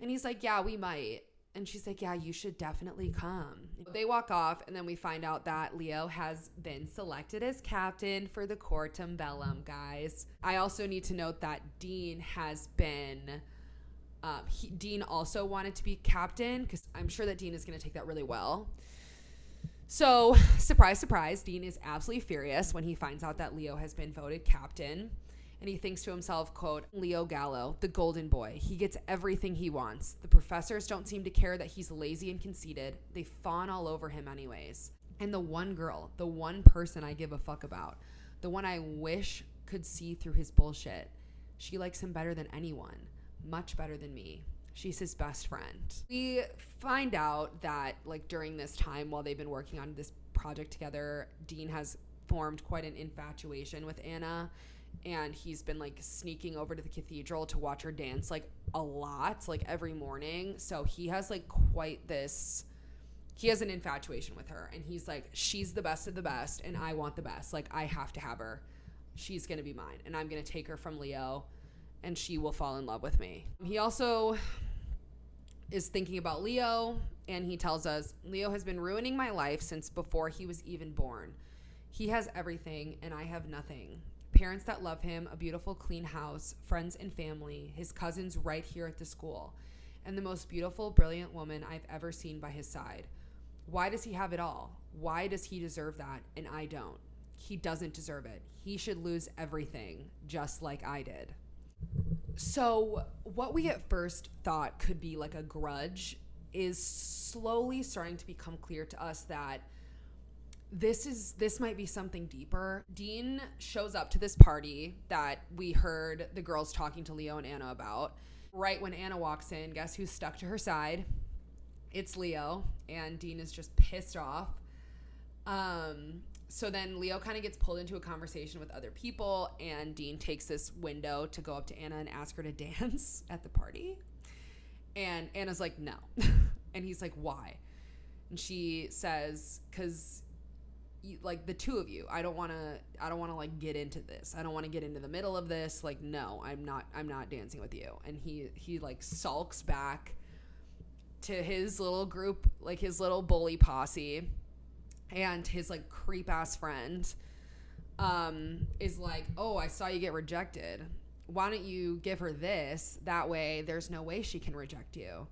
And he's like, "Yeah, we might." And she's like, "Yeah, you should definitely come." They walk off, and then we find out that Leo has been selected as captain for the Quartum Bellum, guys. I also need to note that Dean has been... Dean also wanted to be captain, because I'm sure that Dean is going to take that really well. So, surprise, surprise, Dean is absolutely furious when he finds out that Leo has been voted captain. And he thinks to himself, quote, "Leo Gallo, the golden boy. He gets everything he wants. The professors don't seem to care that he's lazy and conceited. They fawn all over him anyways. And the one girl, the one person I give a fuck about, the one I wish could see through his bullshit, she likes him better than anyone. Much better than me. She's his best friend." We find out that, like, during this time while they've been working on this project together, Dean has formed quite an infatuation with Anna. And he's been like sneaking over to the cathedral to watch her dance like a lot, like every morning. So he has like he has an infatuation with her, and he's like, she's the best of the best, and I want the best. Like, I have to have her. She's going to be mine, and I'm going to take her from Leo, and she will fall in love with me. He also is thinking about Leo, and he tells us, "Leo has been ruining my life since before he was even born. He has everything, and I have nothing. Parents that love him, a beautiful clean house, friends and family, his cousins right here at the school, and the most beautiful, brilliant woman I've ever seen by his side. Why does he have it all? Why does he deserve that and I don't? He doesn't deserve it. He should lose everything, just like I did." So what we at first thought could be like a grudge is slowly starting to become clear to us that this might be something deeper. Dean shows up to this party that we heard the girls talking to Leo and Anna about. Right when Anna walks in, guess who's stuck to her side? It's Leo, and Dean is just pissed off. So then Leo kind of gets pulled into a conversation with other people, and Dean takes this window to go up to Anna and ask her to dance at the party. And Anna's like, no. And he's like, why? And she says, because like the two of you. I don't want to like get into this. I don't want to get into the middle of this. Like, no, I'm not dancing with you. And he like sulks back to his little group, like his little bully posse, and his like creep ass friend is like, oh, I saw you get rejected. Why don't you give her this? That way there's no way she can reject you.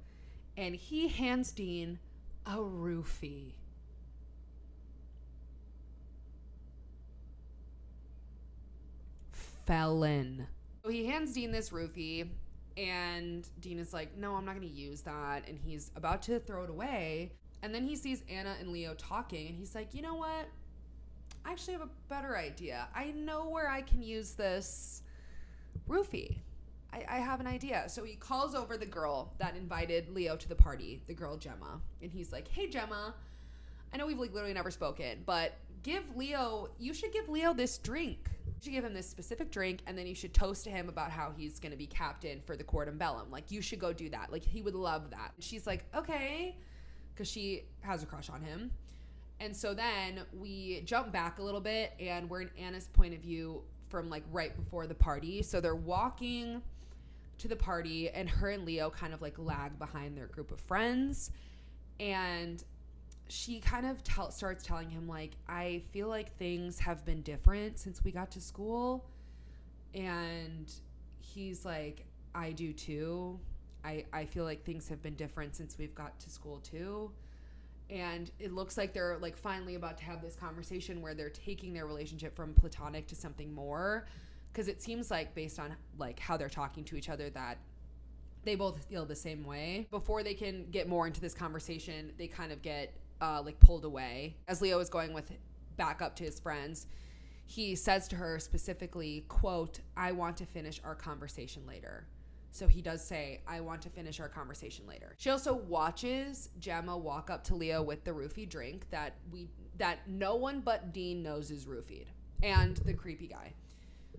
And he hands Dean a roofie. Felon. So he hands Dean this roofie, and Dean is like, no, I'm not going to use that. And he's about to throw it away. And then he sees Anna and Leo talking, and he's like, you know what? I actually have a better idea. I know where I can use this roofie. I have an idea. So he calls over the girl that invited Leo to the party, the girl Gemma. And he's like, hey, Gemma, I know we've like literally never spoken, but you should give Leo this drink. You should give him this specific drink, and then you should toast to him about how he's going to be captain for the Court Bellum. Like, you should go do that. Like, he would love that. And she's like, okay, because she has a crush on him. And so then we jump back a little bit, and we're in Anna's point of view from like right before the party. So they're walking to the party, and her and Leo kind of like lag behind their group of friends. And she kind of starts telling him, like, I feel like things have been different since we got to school. And he's like, I do too. I feel like things have been different since we've got to school too. And it looks like they're like finally about to have this conversation where they're taking their relationship from platonic to something more. Because it seems like, based on like how they're talking to each other, that they both feel the same way. Before they can get more into this conversation, they kind of get like pulled away. As Leo is going back up to his friends, he says to her specifically, quote, I want to finish our conversation later. So he does say, I want to finish our conversation later. She also watches Gemma walk up to Leo with the roofie drink that no one but Dean knows is roofied, and the creepy guy.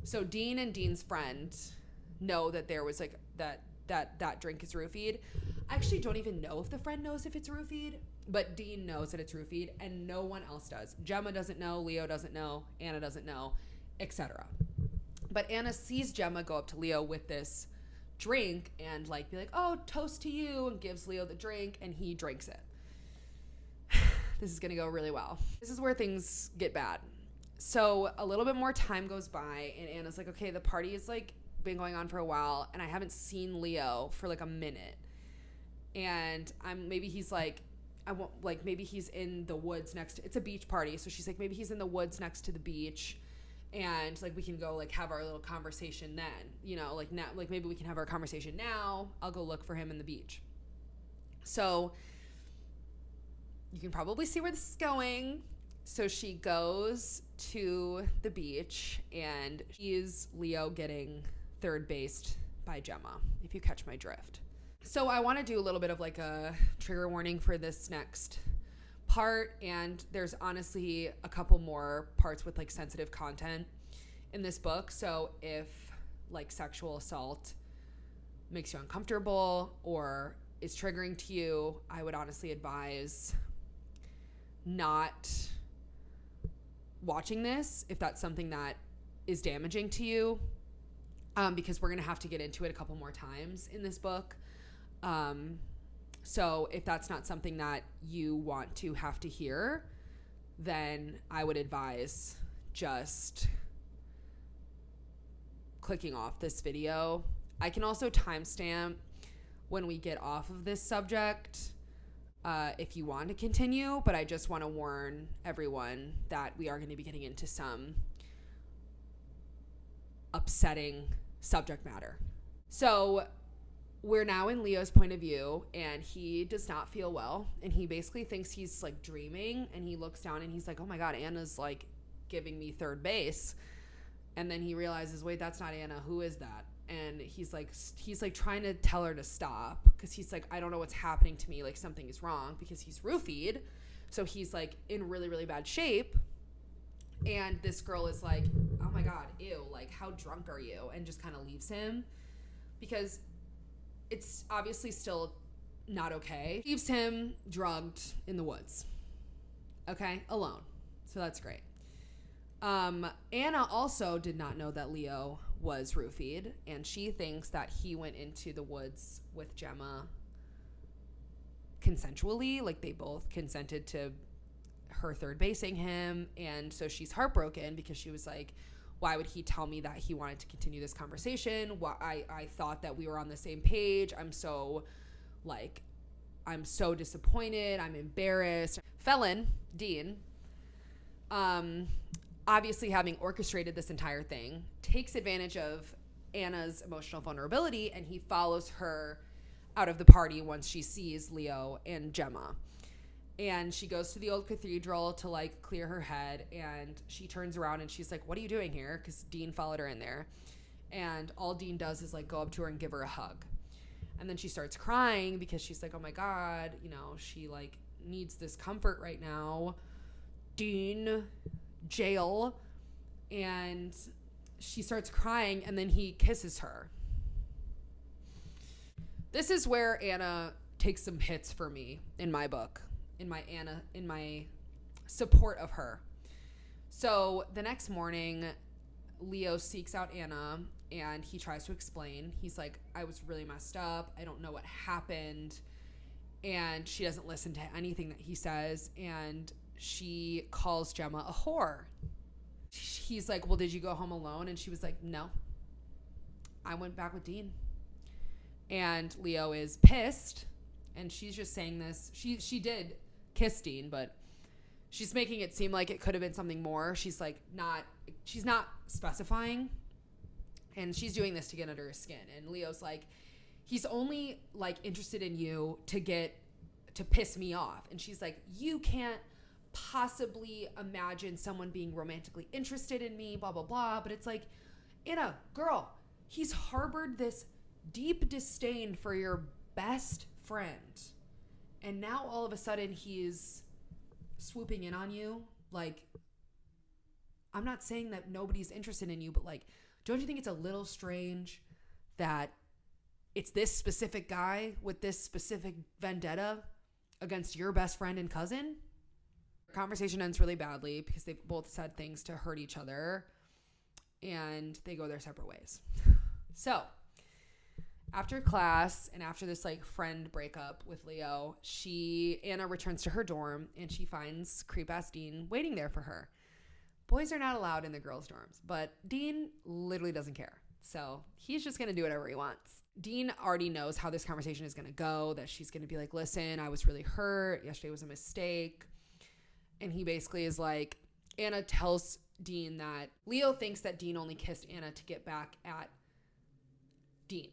So Dean and Dean's friend know that there was like that drink is roofied. I actually don't even know if the friend knows if it's roofied, but Dean knows that it's roofied, and no one else does. Gemma doesn't know, Leo doesn't know, Anna doesn't know, etc. But Anna sees Gemma go up to Leo with this drink and like be like, oh, toast to you, and gives Leo the drink, and he drinks it. This is gonna go really well. This is where things get bad. So a little bit more time goes by, and Anna's like, okay, the party is like been going on for a while, and I haven't seen Leo for like a minute, and maybe he's like, I won't, like, maybe he's in the woods it's a beach party, so she's like, maybe he's in the woods next to the beach, and like we can go like have our little conversation then, you know, like now, like maybe we can have our conversation now. I'll go look for him in the beach. So you can probably see where this is going. So she goes to the beach, and she's Leo getting third based by Gemma, if you catch my drift. So I want to do a little bit of like a trigger warning for this next part, and there's honestly a couple more parts with like sensitive content in this book. So if like sexual assault makes you uncomfortable or is triggering to you, I would honestly advise not watching this if that's something that is damaging to you, because we're gonna have to get into it a couple more times in this book. So if that's not something that you want to have to hear, then I would advise just clicking off this video. I can also timestamp when we get off of this subject if you want to continue, but I just want to warn everyone that we are going to be getting into some upsetting subject matter. So we're now in Leo's point of view, and he does not feel well, and he basically thinks he's like dreaming, and he looks down and he's like, oh my god, Anna's like giving me third base. And then he realizes, wait, that's not Anna, who is that? And he's like trying to tell her to stop, because he's like, I don't know what's happening to me, like something is wrong, because he's roofied, so he's like in really, really bad shape. And this girl is like, oh my god, ew, like how drunk are you? And just kind of leaves him, because it's obviously still not okay. Leaves him drugged in the woods. Okay? Alone. So that's great. Anna also did not know that Leo was roofied, and she thinks that he went into the woods with Gemma consensually. Like, they both consented to her third basing him, and so she's heartbroken because she was like, why would he tell me that he wanted to continue this conversation? I thought that we were on the same page. I'm so disappointed. I'm embarrassed. Felon, Dean, obviously having orchestrated this entire thing, takes advantage of Anna's emotional vulnerability, and he follows her out of the party once she sees Leo and Gemma. And she goes to the old cathedral to like clear her head, and she turns around and she's like, what are you doing here? Because Dean followed her in there. And all Dean does is like go up to her and give her a hug. And then she starts crying because she's like, oh my God, you know, she like needs this comfort right now. Dean, jail. And she starts crying, and then he kisses her. This is where Anna takes some hits for me in my book, in my support of her. So the next morning, Leo seeks out Anna, and he tries to explain. He's like, I was really messed up. I don't know what happened. And she doesn't listen to anything that he says, and she calls Gemma a whore. He's like, well, did you go home alone? And she was like, no, I went back with Dean. And Leo is pissed, and she's just saying this. She did kiss Dean, but she's making it seem like it could have been something more. She's not specifying, and she's doing this to get under his skin. And Leo's like, he's only like interested in you to piss me off. And she's like, you can't possibly imagine someone being romantically interested in me, blah, blah, blah. But it's like, Anna, girl, he's harbored this deep disdain for your best friend. And now all of a sudden he's swooping in on you. Like, I'm not saying that nobody's interested in you, but like, don't you think it's a little strange that it's this specific guy with this specific vendetta against your best friend and cousin? Conversation ends really badly because they've both said things to hurt each other, and they go their separate ways. So after class and after this like friend breakup with Leo, Anna returns to her dorm, and she finds creep ass Dean waiting there for her. Boys are not allowed in the girls' dorms, but Dean literally doesn't care. So he's just going to do whatever he wants. Dean already knows how this conversation is going to go, that she's going to be like, listen, I was really hurt. Yesterday was a mistake. And he basically is like, Anna tells Dean that Leo thinks that Dean only kissed Anna to get back at Dean.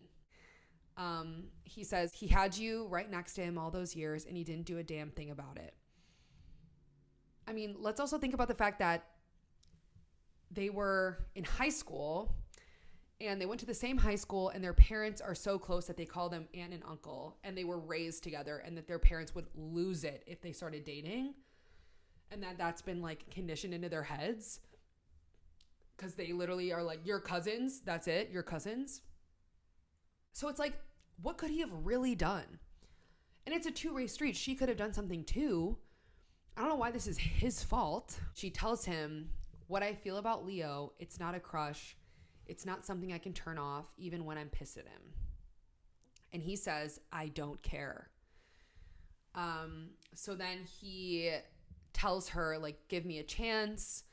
He says he had you right next to him all those years, and he didn't do a damn thing about it. I mean, let's also think about the fact that they were in high school, and they went to the same high school, and their parents are so close that they call them aunt and uncle, and they were raised together, and that their parents would lose it if they started dating. And that's been like conditioned into their heads because they literally are like, you're cousins. That's it. You're cousins. So it's like, what could he have really done? And it's a two-way street. She could have done something too. I don't know why this is his fault. She tells him, what I feel about Leo, it's not a crush. It's not something I can turn off even when I'm pissed at him. And he says, I don't care. So then he tells her, like, give me a chance,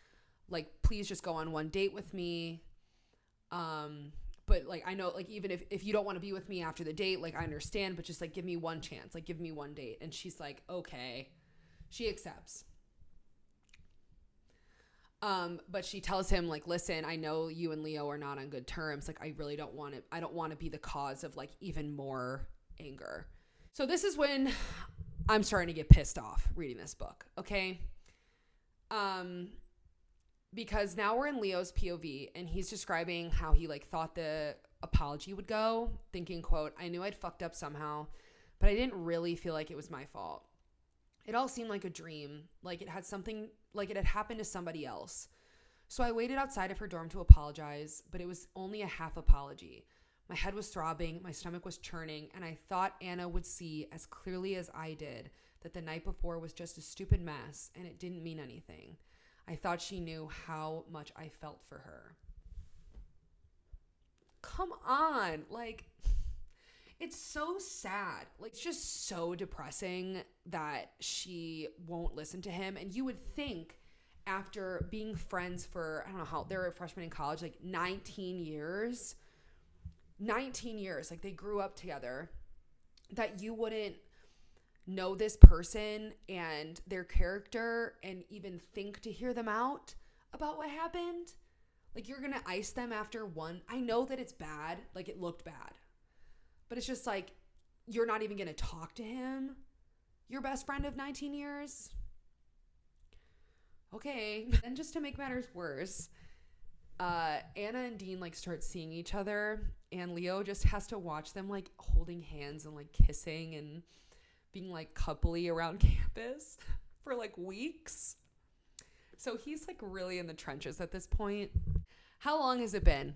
like, please just go on one date with me, but like, I know, like, even if you don't want to be with me after the date, like, I understand, but just like, give me one chance, like, give me one date. And she's like, okay. She accepts. But she tells him, like, listen, I know you and Leo are not on good terms, like, I really don't want to be the cause of like even more anger. So this is when I'm starting to get pissed off reading this book, okay? Because now we're in Leo's POV, and he's describing how he like thought the apology would go, thinking, quote, I knew I'd fucked up somehow, but I didn't really feel like it was my fault. It all seemed like a dream, like it had happened to somebody else. So I waited outside of her dorm to apologize, but it was only a half apology. My head was throbbing, my stomach was churning, and I thought Anna would see as clearly as I did that the night before was just a stupid mess and it didn't mean anything. I thought she knew how much I felt for her. Come on. Like, it's so sad. Like, it's just so depressing that she won't listen to him. And you would think after being friends for, I don't know how, they were freshmen in college, like 19 years, like they grew up together, that you wouldn't know this person and their character and even think to hear them out about what happened. Like, you're going to ice them after one. I know that it's bad. Like, it looked bad. But it's just like, you're not even going to talk to him? Your best friend of 19 years? Okay. And just to make matters worse, Anna and Dean like start seeing each other, and Leo just has to watch them like holding hands and like kissing and being like coupley around campus for like weeks. So he's like really in the trenches at this point. How long has it been?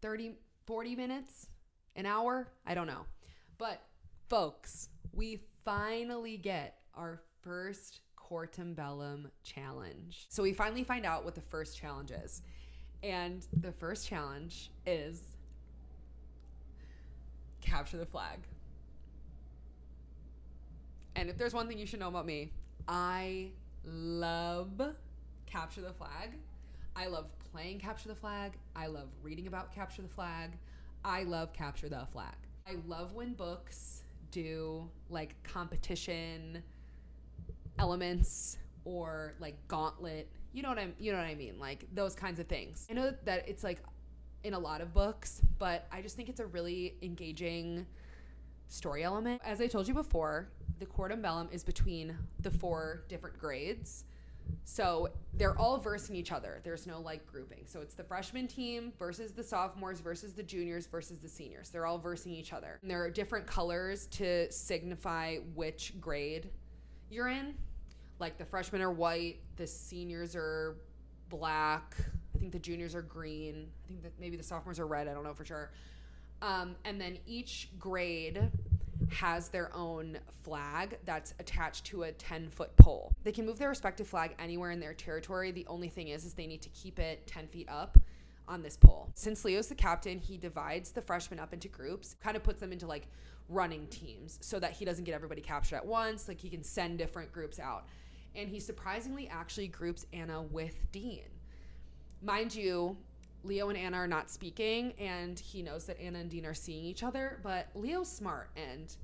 30, 40 minutes? An hour? I don't know. But folks, we finally get our first Quartambellum challenge. So we finally find out what the first challenge is. And the first challenge is capture the flag. And if there's one thing you should know about me, I love capture the flag. I love playing capture the flag. I love reading about capture the flag. I love capture the flag. I love when books do like competition elements or like gauntlet. You know what I mean? Like those kinds of things. I know that it's like in a lot of books, but I just think it's a really engaging story element. As I told you before, the Quartambellum is between the 4 different grades. So they're all versing each other. There's no like grouping. So it's the freshman team versus the sophomores versus the juniors versus the seniors. They're all versing each other. And there are different colors to signify which grade you're in. Like the freshmen are white, the seniors are black. I think the juniors are green. I think that maybe the sophomores are red. I don't know for sure. And then each grade has their own flag that's attached to a 10-foot pole. They can move their respective flag anywhere in their territory. The only thing is they need to keep it 10 feet up on this pole. Since Leo's the captain, he divides the freshmen up into groups, kind of puts them into like running teams so that he doesn't get everybody captured at once. Like he can send different groups out. And he surprisingly actually groups Anna with Dean. Mind you, Leo and Anna are not speaking, and he knows that Anna and Dean are seeing each other, but Leo's smart, and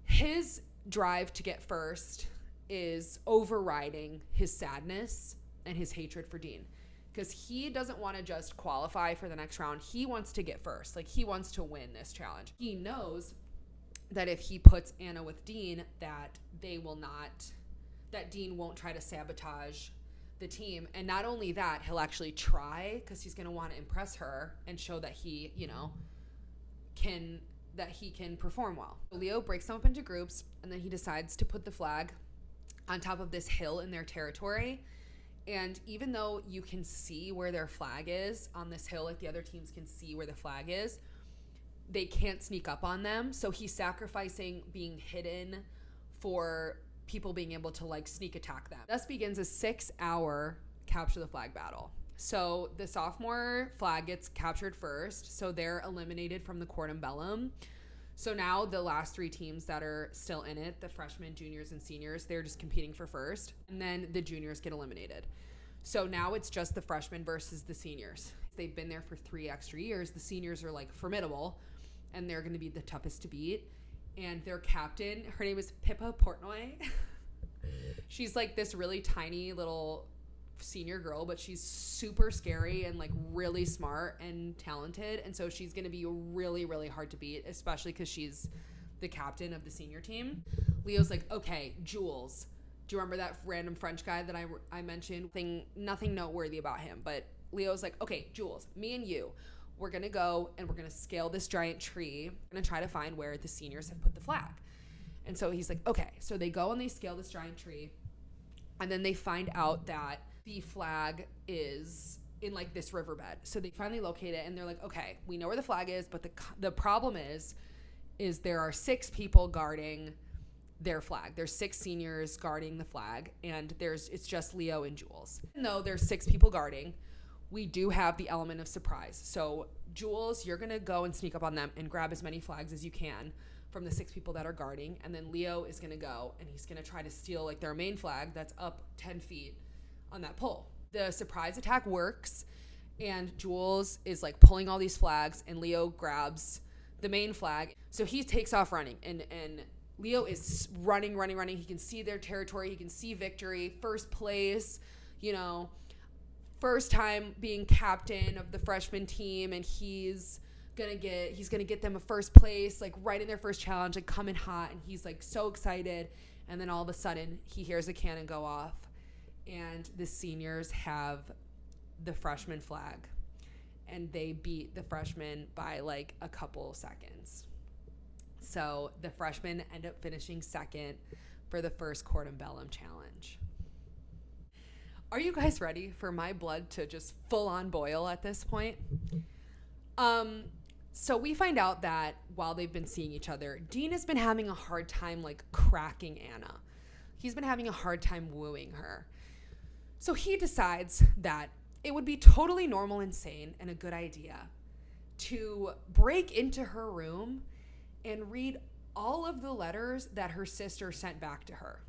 his drive to get first is overriding his sadness and his hatred for Dean, because he doesn't want to just qualify for the next round. He wants to get first. Like, he wants to win this challenge. He knows that if he puts Anna with Dean, that Dean won't try to sabotage the team. And not only that, he'll actually try, because he's going to want to impress her and show that he, can perform well. Leo breaks them up into groups, and then he decides to put the flag on top of this hill in their territory. And even though you can see where their flag is on this hill, like the other teams can see where the flag is, they can't sneak up on them. So he's sacrificing being hidden for people being able to like sneak attack them. Thus begins a 6-hour capture the flag battle. So the sophomore flag gets captured first, so they're eliminated from the Quartambellum. So now the last 3 teams that are still in it, the freshmen, juniors, and seniors, they're just competing for first, and then the juniors get eliminated. So now it's just the freshmen versus the seniors. They've been there for 3 extra years. The seniors are like formidable, and they're going to be the toughest to beat. And their captain, her name is Pippa Portnoy. She's like this really tiny little senior girl, but she's super scary and like really smart and talented. And so she's going to be really, really hard to beat, especially because she's the captain of the senior team. Leo's like, okay, Jules, do you remember that random French guy that I mentioned? Nothing noteworthy about him. But Leo's like, okay, Jules, me and you, we're going to go and we're going to scale this giant tree. We're going to try to find where the seniors have put the flag. And so he's like, okay. So they go and they scale this giant tree. And then they find out that the flag is in like this riverbed. So they finally locate it, and they're like, okay, we know where the flag is, but the problem is there are 6 people guarding their flag. There's 6 seniors guarding the flag, and it's just Leo and Jules. Even though there's 6 people guarding, we do have the element of surprise. So Jules, you're gonna go and sneak up on them and grab as many flags as you can from the 6 people that are guarding, and then Leo is gonna go and he's gonna try to steal like their main flag that's up 10 feet on that pole. The surprise attack works, and Jules is like pulling all these flags, and Leo grabs the main flag. So he takes off running, and Leo is running. He can see their territory. He can see victory, first place, you know, first time being captain of the freshman team, and he's gonna get them a first place, like right in their first challenge, like coming hot, and he's like so excited. And then all of a sudden he hears a cannon go off, and the seniors have the freshman flag, and they beat the freshmen by like a couple seconds. So the freshmen end up finishing second for the first Cordon Bellum challenge. Are you guys ready for my blood to just full on boil at this point? So we find out that while they've been seeing each other, Dean has been having a hard time like cracking Anna. He's been having a hard time wooing her. So he decides that it would be totally normal and sane and a good idea to break into her room and read all of the letters that her sister sent back to her.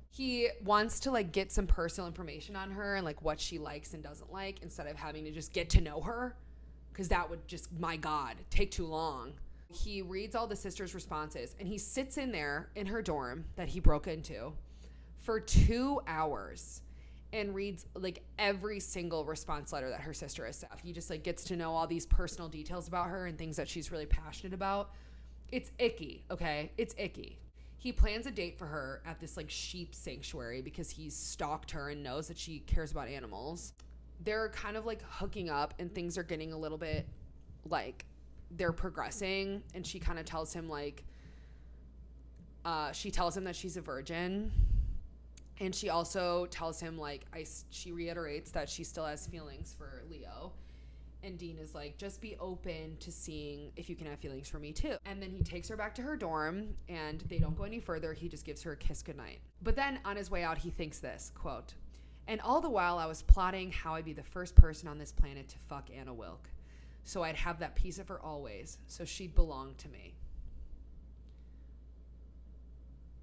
He wants to like get some personal information on her and like what she likes and doesn't like, instead of having to just get to know her, because that would just, my God, take too long. He reads all the sisters' responses, and he sits in there in her dorm that he broke into for 2 hours and reads like every single response letter that her sister has sent. He just like gets to know all these personal details about her and things that she's really passionate about. It's icky, okay? It's icky. He plans a date for her at this like sheep sanctuary because he's stalked her and knows that she cares about animals. They're kind of like hooking up, and things are getting a little bit like they're progressing, and she kind of tells him like she tells him that she's a virgin. And she also tells him, like, she reiterates that she still has feelings for Leo. And Dean is like, just be open to seeing if you can have feelings for me too. And then he takes her back to her dorm, and they don't go any further. He just gives her a kiss goodnight. But then on his way out, he thinks this, quote, "And all the while I was plotting how I'd be the first person on this planet to fuck Anna Wilk. So I'd have that piece of her always. So she'd belong to me."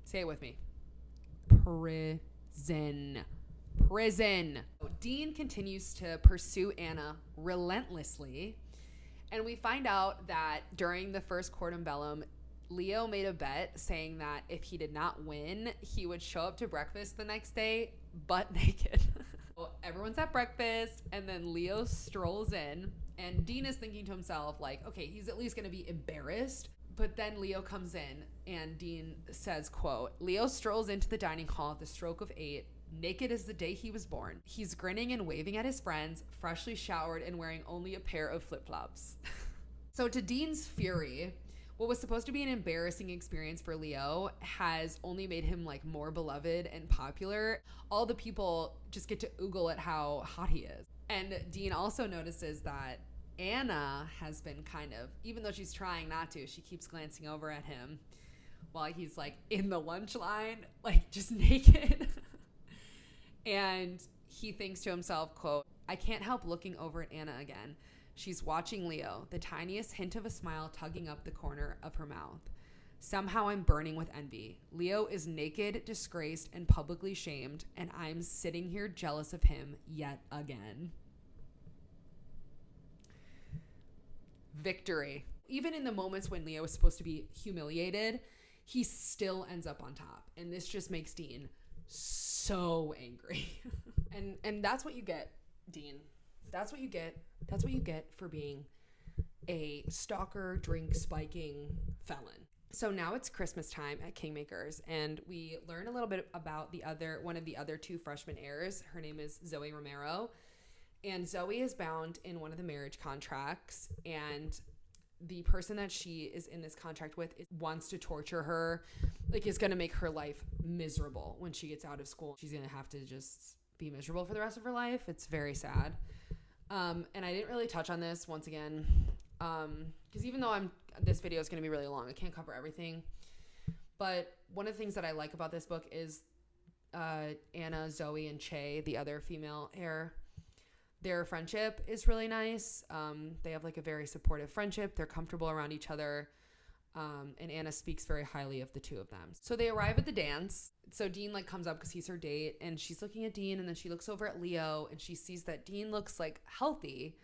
Say it with me. Prison. Dean continues to pursue Anna relentlessly, and we find out that during the first Cordon Bellum, Leo made a bet saying that if he did not win, he would show up to breakfast the next day butt naked. Everyone's at breakfast, and then Leo strolls in, and Dean is thinking to himself, like, okay, he's at least going to be embarrassed. But then Leo comes in, and Dean says, quote, "Leo strolls into the dining hall at the stroke of 8, naked as the day he was born. He's grinning and waving at his friends, freshly showered and wearing only a pair of flip-flops." So to Dean's fury, what was supposed to be an embarrassing experience for Leo has only made him like more beloved and popular. All the people just get to oogle at how hot he is. And Dean also notices that Anna has been kind of, even though she's trying not to, she keeps glancing over at him while he's like in the lunch line, like just naked. And he thinks to himself, quote, "I can't help looking over at Anna again. She's watching Leo, the tiniest hint of a smile tugging up the corner of her mouth. Somehow I'm burning with envy. Leo is naked, disgraced, and publicly shamed, and I'm sitting here jealous of him yet again." Victory. Even in the moments when Leo is supposed to be humiliated, he still ends up on top. And this just makes Dean so angry. and that's what you get, Dean. That's what you get. That's what you get for being a stalker, drink spiking felon. So now it's Christmas time at Kingmakers, and we learn a little bit about one of the other 2 freshman heirs. Her name is Zoe Romero. And Zoe is bound in one of the marriage contracts, and the person that she is in this contract with wants to torture her, like is going to make her life miserable when she gets out of school. She's going to have to just be miserable for the rest of her life. It's very sad. And I didn't really touch on this once again, because even though this video is going to be really long, I can't cover everything. But one of the things that I like about this book is Anna, Zoe, and Che, the other female heir. Their friendship is really nice. They have like a very supportive friendship. They're comfortable around each other. And Anna speaks very highly of the two of them. So they arrive at the dance. So Dean like comes up because he's her date, and she's looking at Dean, and then she looks over at Leo, and she sees that Dean looks like healthy,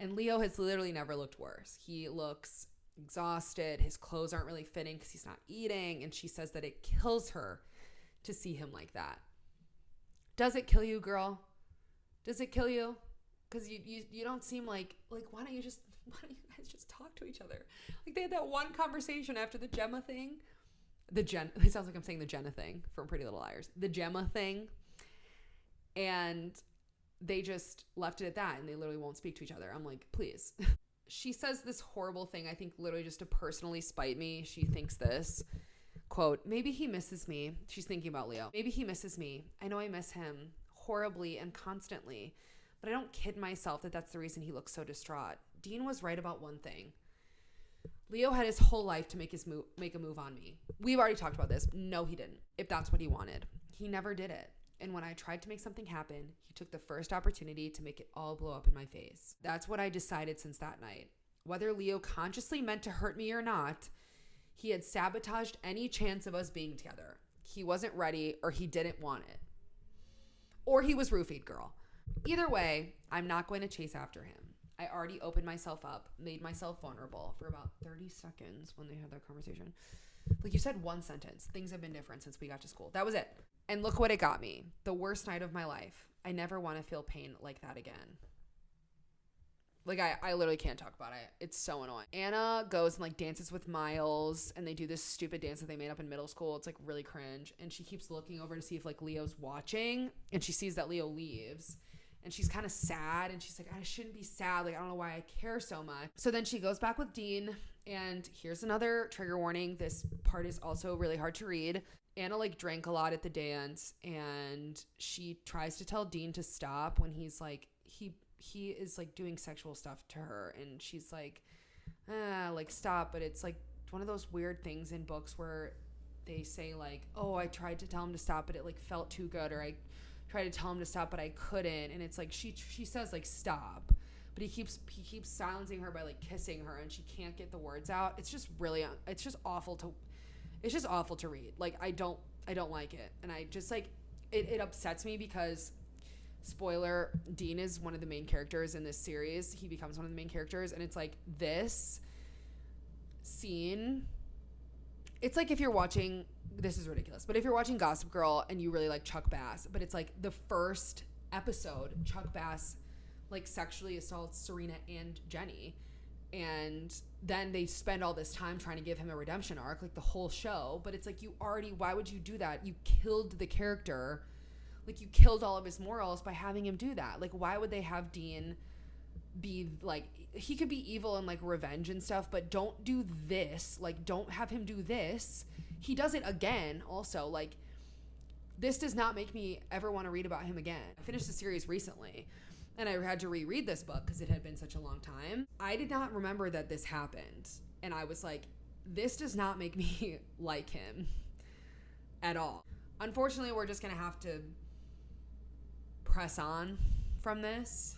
and Leo has literally never looked worse. He looks exhausted. His clothes aren't really fitting because he's not eating, and she says that it kills her to see him like that. Does it kill you, girl? Does it kill you? Because you don't seem like why don't you guys just talk to each other? Like they had that one conversation after the Gemma thing. It sounds like I'm saying the Jenna thing from Pretty Little Liars. The Gemma thing. And they just left it at that, and they literally won't speak to each other. I'm like, please. She says this horrible thing, I think literally just to personally spite me. She thinks this. Quote, maybe he misses me. She's thinking about Leo. Maybe he misses me. I know I miss him horribly and constantly. But I don't kid myself that that's the reason he looks so distraught. Dean was right about one thing. Leo had his whole life to make a move on me. We've already talked about this. No, he didn't. If that's what he wanted. He never did it. And when I tried to make something happen, he took the first opportunity to make it all blow up in my face. That's what I decided since that night. Whether Leo consciously meant to hurt me or not, he had sabotaged any chance of us being together. He wasn't ready, or he didn't want it. Or he was roofied, girl. Either way, I'm not going to chase after him. I already opened myself up, made myself vulnerable for about 30 seconds when they had that conversation. Like you said, one sentence. Things have been different since we got to school. That was it. And look what it got me. The worst night of my life. I never want to feel pain like that again. Like, I literally can't talk about it. It's so annoying. Anna goes and, like, dances with Miles, and they do this stupid dance that they made up in middle school. It's, like, really cringe. And she keeps looking over to see if, like, Leo's watching, and she sees that Leo leaves. And she's kind of sad, and she's like, I shouldn't be sad. Like, I don't know why I care so much. So then she goes back with Dean, and here's another trigger warning. This part is also really hard to read. Anna, like, drank a lot at the dance, and she tries to tell Dean to stop when he's, like, he is, like, doing sexual stuff to her, and she's like, stop. But it's, like, one of those weird things in books where they say, like, oh, I tried to tell him to stop, but it, like, felt too good, or I tried to tell him to stop, but I couldn't. And it's, like, she says, like, stop, but he keeps silencing her by, like, kissing her, and she can't get the words out. It's just really, it's just awful to read. Like, I don't like it, and I just, like, it upsets me because, spoiler, Dean is one of the main characters in this series. He becomes one of the main characters, and it's like this scene. It's like if you're watching, this is ridiculous, but if you're watching Gossip Girl and you really like Chuck Bass, but it's like the first episode, Chuck Bass like sexually assaults Serena and Jenny, and then they spend all this time trying to give him a redemption arc, like the whole show. But it's like, why would you do that? You killed the character. Like, you killed all of his morals by having him do that. Like, why would they have Dean be, like, he could be evil and, like, revenge and stuff, but don't do this. Like, don't have him do this. He does it again, also. Like, this does not make me ever want to read about him again. I finished the series recently, and I had to reread this book because it had been such a long time. I did not remember that this happened, and I was like, this does not make me like him at all. Unfortunately, we're just going to have to press on from this.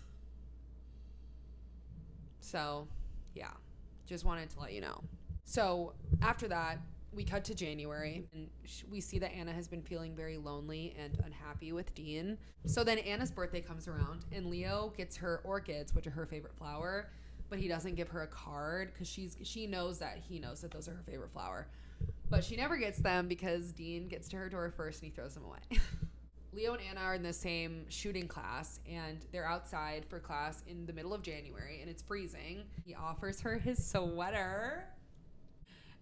So, yeah, just wanted to let you know. So, after that, we cut to January, and we see that Anna has been feeling very lonely and unhappy with Dean. So then Anna's birthday comes around, and Leo gets her orchids, which are her favorite flower, but he doesn't give her a card because she knows that he knows that those are her favorite flower. But she never gets them because Dean gets to her door first and he throws them away. Leo and Anna are in the same shooting class, and they're outside for class in the middle of January, and it's freezing. He offers her his sweater.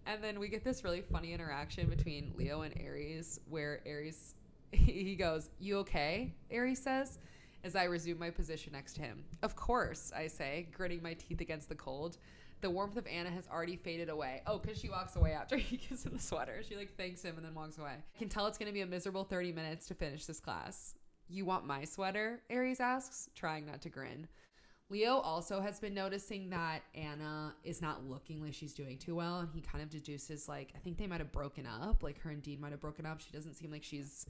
And then we get this really funny interaction between Leo and Aries, where Aries, he goes, "You okay?" Aries says, as I resume my position next to him. "Of course," I say, gritting my teeth against the cold. The warmth of Anna has already faded away. Oh, because she walks away after he gives him the sweater. She, like, thanks him and then walks away. I can tell it's going to be a miserable 30 minutes to finish this class. "You want my sweater?" Aries asks, trying not to grin. Leo also has been noticing that Anna is not looking like she's doing too well, and he kind of deduces, like, I think they might have broken up. Like, her and Dean might have broken up. She doesn't seem like she's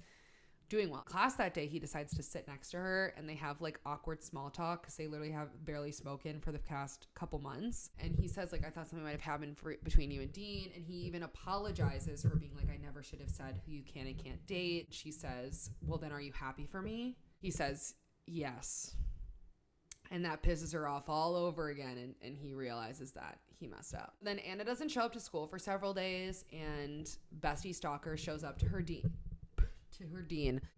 doing well. Class that day, he decides to sit next to her, and they have, like, awkward small talk because they literally have barely spoken for the past couple months. And he says, like, I thought something might have happened between you and Dean, and he even apologizes for being like, I never should have said who you can and can't date. She says, well, then are you happy for me? He says, yes. And that pisses her off all over again, and he realizes that he messed up. Then Anna doesn't show up to school for several days, and bestie stalker shows up to her dean.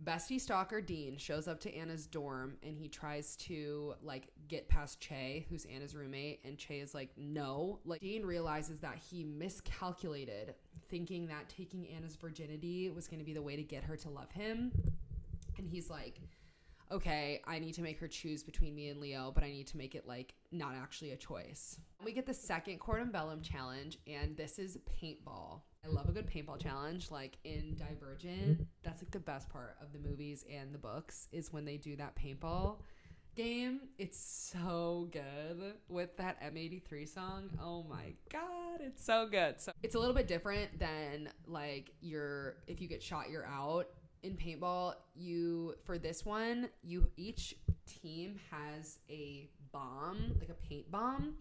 Bestie stalker Dean shows up to Anna's dorm, and he tries to, like, get past Che, who's Anna's roommate, and Che is like, no. Like, Dean realizes that he miscalculated, thinking that taking Anna's virginity was going to be the way to get her to love him. And he's like, okay, I need to make her choose between me and Leo, but I need to make it, like, not actually a choice. We get the second Quartambellum challenge, and this is paintball. I love a good paintball challenge. Like, in Divergent, that's, like, the best part of the movies and the books is when they do that paintball game. It's so good with that M83 song. Oh my God, it's so good. So it's a little bit different than, like, if you get shot, you're out. In paintball, for this one, each team has a bomb, like a paint bomb,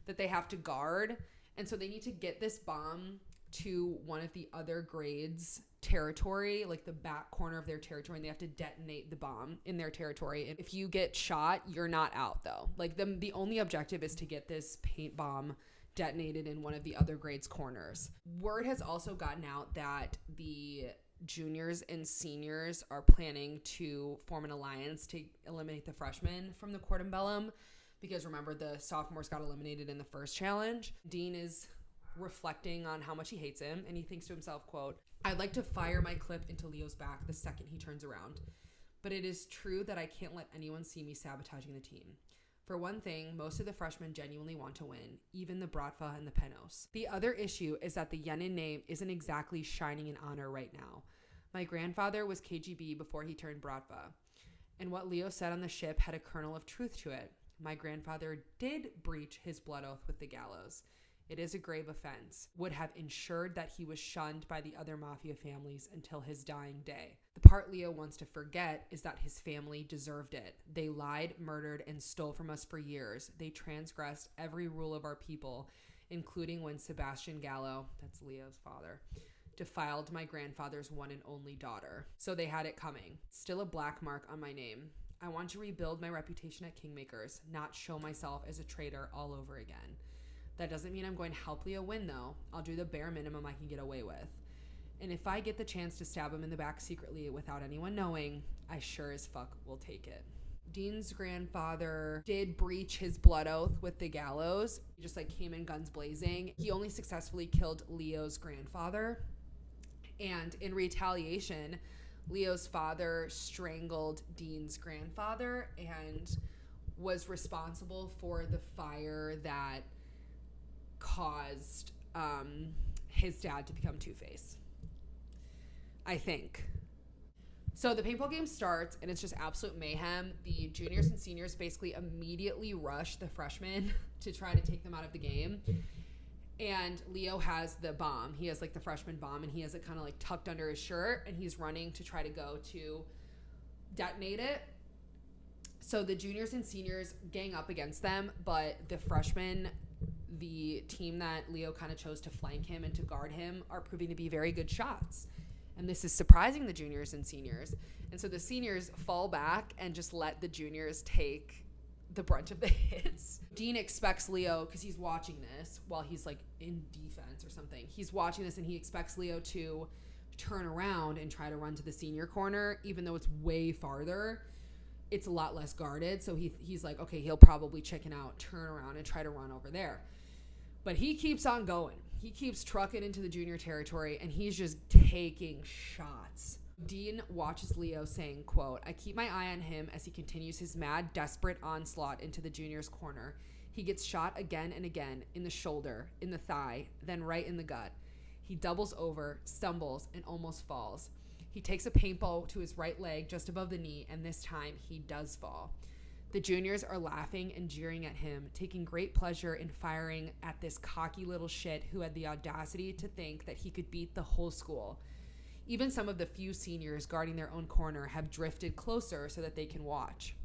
that they have to guard. And so they need to get this bomb to one of the other grades' territory, like the back corner of their territory, and they have to detonate the bomb in their territory. And if you get shot, you're not out, though. Like, the only objective is to get this paint bomb detonated in one of the other grades' corners. Word has also gotten out that the juniors and seniors are planning to form an alliance to eliminate the freshmen from the Quartambellum, because remember, the sophomores got eliminated in the first challenge. Dean is reflecting on how much he hates him, and he thinks to himself, quote, I'd like to fire my clip into Leo's back the second he turns around, but it is true that I can't let anyone see me sabotaging the team. For one thing, most of the freshmen genuinely want to win, even the Bratva and the Penos. The other issue is that the Yenin name isn't exactly shining in honor right now. My grandfather was KGB before he turned Bratva, and what Leo said on the ship had a kernel of truth to it. My grandfather did breach his blood oath with the gallows. It is a grave offense, would have ensured that he was shunned by the other mafia families until his dying day. The part Leo wants to forget is that his family deserved it. They lied, murdered, and stole from us for years. They transgressed every rule of our people, including when Sebastian Gallo, that's Leo's father, defiled my grandfather's one and only daughter. So they had it coming. Still a black mark on my name. I want to rebuild my reputation at Kingmakers, not show myself as a traitor all over again. That doesn't mean I'm going to help Leo win, though. I'll do the bare minimum I can get away with. And if I get the chance to stab him in the back secretly without anyone knowing, I sure as fuck will take it. Dean's grandfather did breach his blood oath with the gallows. He just, like, came in guns blazing. He only successfully killed Leo's grandfather. And in retaliation, Leo's father strangled Dean's grandfather and was responsible for the fire that caused his dad to become Two-Face, I think. So the paintball game starts, and it's just absolute mayhem. The juniors and seniors basically immediately rush the freshmen to try to take them out of the game. And Leo has the bomb. He has, like, the freshman bomb, and he has it kind of, like, tucked under his shirt, and he's running to try to go to detonate it. So the juniors and seniors gang up against them, but the freshmen, the team that Leo kind of chose to flank him and to guard him, are proving to be very good shots. And this is surprising the juniors and seniors. And so the seniors fall back and just let the juniors take the brunt of the hits. Dean expects Leo, because he's watching this while he's, like, in defense or something. He's watching this, and he expects Leo to turn around and try to run to the senior corner, even though it's way farther. It's a lot less guarded. So he's like, okay, he'll probably chicken out, turn around, and try to run over there. But he keeps on going. He keeps trucking into the junior territory, and he's just taking shots. Dean watches Leo saying, quote, I keep my eye on him as he continues his mad, desperate onslaught into the junior's corner. He gets shot again and again, in the shoulder, in the thigh, then right in the gut. He doubles over, stumbles, and almost falls. He takes a paintball to his right leg just above the knee, and this time he does fall. The juniors are laughing and jeering at him, taking great pleasure in firing at this cocky little shit who had the audacity to think that he could beat the whole school. Even some of the few seniors guarding their own corner have drifted closer so that they can watch.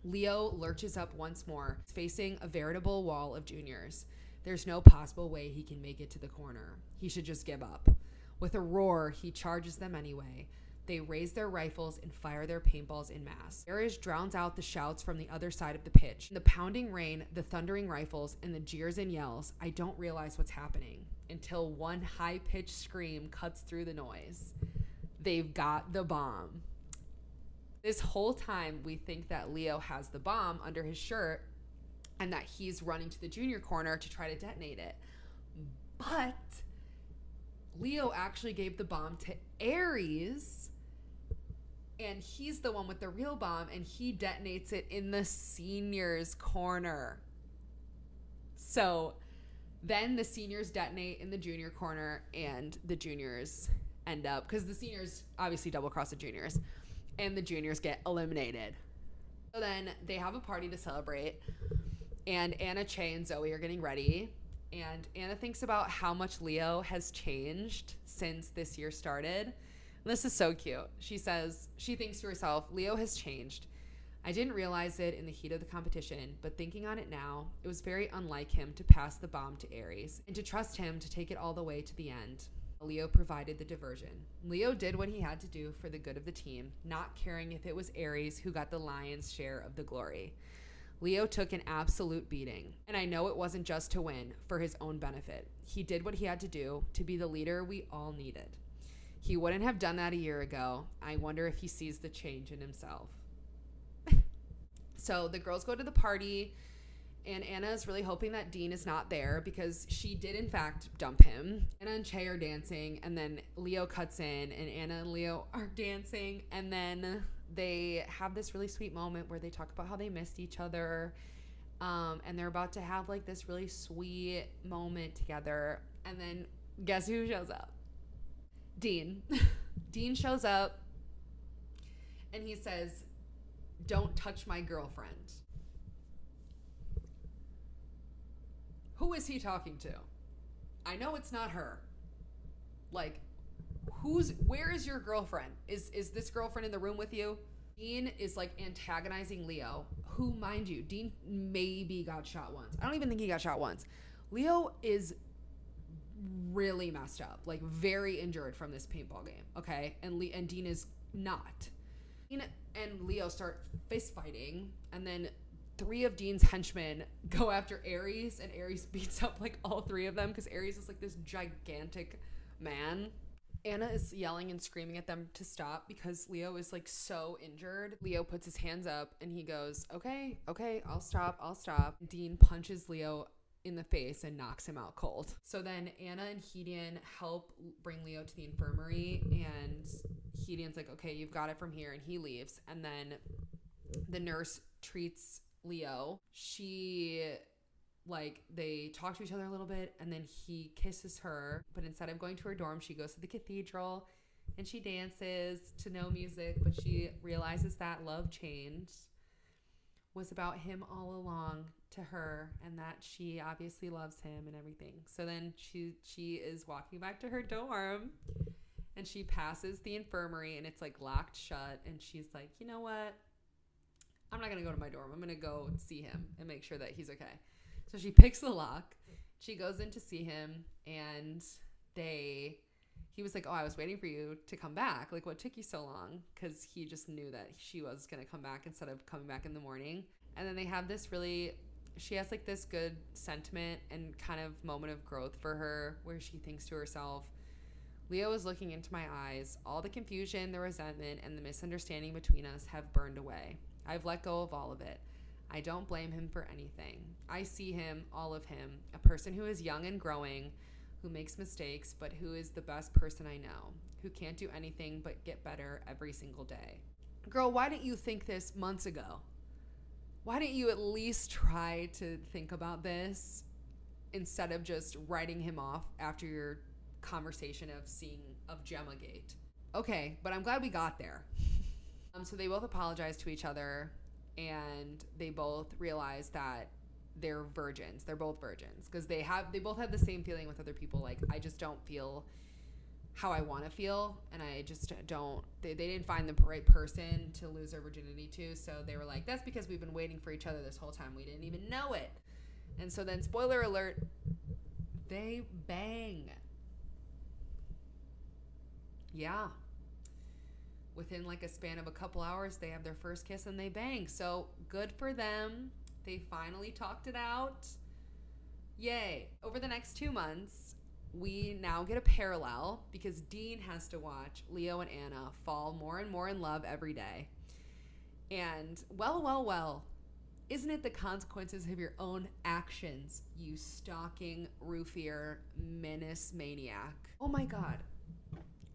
Leo lurches up once more, facing a veritable wall of juniors. There's no possible way he can make it to the corner. He should just give up. With a roar, he charges them anyway. They raise their rifles and fire their paintballs in mass. Ares drowns out the shouts from the other side of the pitch. In the pounding rain, the thundering rifles, and the jeers and yells, I don't realize what's happening until one high-pitched scream cuts through the noise. They've got the bomb. This whole time, we think that Leo has the bomb under his shirt and that he's running to the junior corner to try to detonate it. But Leo actually gave the bomb to Ares, and he's the one with the real bomb, and he detonates it in the seniors' corner. So then the seniors detonate in the junior corner, and the juniors end up, because the seniors obviously double cross the juniors, and the juniors get eliminated. So then they have a party to celebrate, and Anna, Che, and Zoe are getting ready. And Anna thinks about how much Leo has changed since this year started. And this is so cute. She says, she thinks to herself, Leo has changed. I didn't realize it in the heat of the competition, but thinking on it now, it was very unlike him to pass the bomb to Ares and to trust him to take it all the way to the end. Leo provided the diversion. Leo did what he had to do for the good of the team, not caring if it was Ares who got the lion's share of the glory. Leo took an absolute beating, and I know it wasn't just to win for his own benefit. He did what he had to do to be the leader we all needed. He wouldn't have done that a year ago. I wonder if he sees the change in himself. So the girls go to the party, and Anna is really hoping that Dean is not there because she did, in fact, dump him. Anna and Che are dancing, and then Leo cuts in, and Anna and Leo are dancing, and then they have this really sweet moment where they talk about how they missed each other, and they're about to have like this really sweet moment together. And then guess who shows up? Dean. Dean shows up, and he says, "Don't touch my girlfriend." Who is he talking to? I know it's not her. Like, where is your girlfriend? Is this girlfriend in the room with you? Dean is like antagonizing Leo, who, mind you, Dean maybe got shot once. I don't even think he got shot once. Leo is really messed up, like very injured from this paintball game, okay? And Dean is not. Dean and Leo start fist fighting, and then 3 of Dean's henchmen go after Ares, and Ares beats up like all 3 of them because Ares is like this gigantic man. Anna is yelling and screaming at them to stop because Leo is like so injured. Leo puts his hands up and he goes, okay, I'll stop. Dean punches Leo in the face and knocks him out cold. So then Anna and Hedian help bring Leo to the infirmary, and Hedian's like, okay, you've got it from here, and he leaves. And then the nurse treats Leo. They talk to each other a little bit, and then he kisses her, but instead of going to her dorm, she goes to the cathedral and she dances to no music, but she realizes that love change was about him all along to her, and that she obviously loves him and everything. So then she is walking back to her dorm, and she passes the infirmary, and it's like locked shut, and she's like, you know what? I'm not going to go to my dorm. I'm going to go see him and make sure that he's okay. So she picks the lock. She goes in to see him, and he was like, oh, I was waiting for you to come back. Like, what took you so long? Because he just knew that she was going to come back instead of coming back in the morning. And then they have she has like this good sentiment and kind of moment of growth for her where she thinks to herself, Leo is looking into my eyes. All the confusion, the resentment, and the misunderstanding between us have burned away. I've let go of all of it. I don't blame him for anything. I see him, all of him, a person who is young and growing, who makes mistakes, but who is the best person I know, who can't do anything but get better every single day. Girl, why didn't you think this months ago? Why didn't you at least try to think about this instead of just writing him off after your conversation of Gemmagate? Okay, but I'm glad we got there. So they both apologize to each other, and they both realize that they're virgins. They're both virgins because they both have the same feeling with other people. Like, I just don't feel how I want to feel, and I just don't. They didn't find the right person to lose their virginity to, so they were like, that's because we've been waiting for each other this whole time. We didn't even know it. And so then, spoiler alert, they bang. Yeah. Within like a span of a couple hours, they have their first kiss and they bang. So good for them. They finally talked it out. Yay. Over the next 2 months, we now get a parallel because Dean has to watch Leo and Anna fall more and more in love every day. And well, isn't it the consequences of your own actions, you stalking, roofier, menace maniac? Oh my God.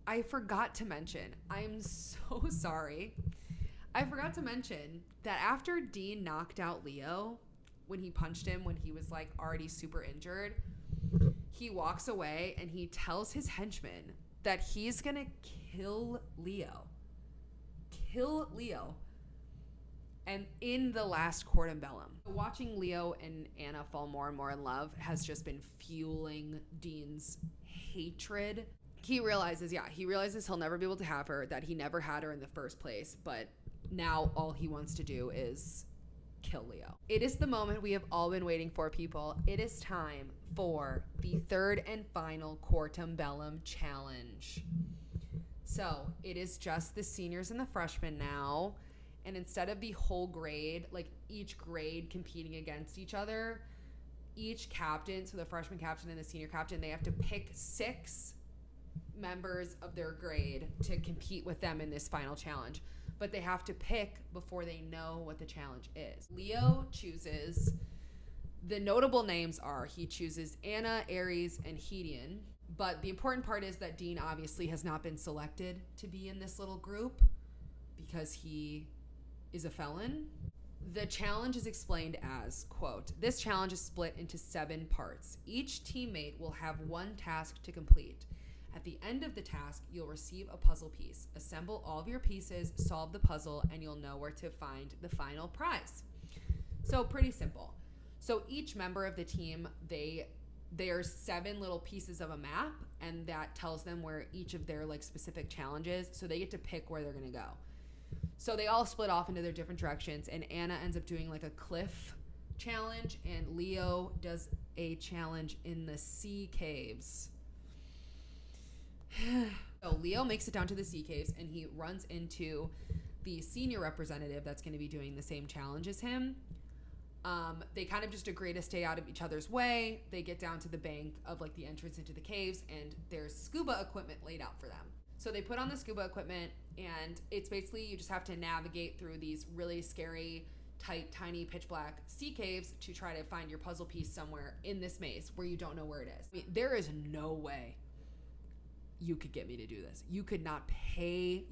I forgot to mention, I'm so sorry. I forgot to mention that after Dean knocked out Leo, when he punched him, when he was like already super injured, he walks away and he tells his henchmen that he's gonna kill Leo. Kill Leo. And in the last court bellum, watching Leo and Anna fall more and more in love has just been fueling Dean's hatred. He realizes he'll never be able to have her, that he never had her in the first place, but now all he wants to do is kill Leo. It is the moment we have all been waiting for, people. It is time for the third and final Quartum Bellum challenge. So it is just the seniors and the freshmen now, and instead of the whole grade, like each grade competing against each other, each captain, so the freshman captain and the senior captain, they have to pick 6 members of their grade to compete with them in this final challenge, but they have to pick before they know what the challenge is. Leo chooses, the notable names are, he chooses Anna, Aries, and Hedion, but the important part is that Dean obviously has not been selected to be in this little group because he is a felon. The challenge is explained as, quote, this challenge is split into 7 parts. Each teammate will have 1 task to complete. At the end of the task, you'll receive a puzzle piece. Assemble all of your pieces, solve the puzzle, and you'll know where to find the final prize. So pretty simple. So each member of the team, there's 7 little pieces of a map, and that tells them where each of their like specific challenges. So they get to pick where they're gonna go. So they all split off into their different directions, and Anna ends up doing like a cliff challenge, and Leo does a challenge in the sea caves. So Leo makes it down to the sea caves, and he runs into the senior representative that's going to be doing the same challenge as him. They kind of just agree to stay out of each other's way. They get down to the bank of like the entrance into the caves, and there's scuba equipment laid out for them. So they put on the scuba equipment, and it's basically you just have to navigate through these really scary, tight, tiny, pitch black sea caves to try to find your puzzle piece somewhere in this maze where you don't know where it is. I mean, there is no way you could get me to do this. You could not pay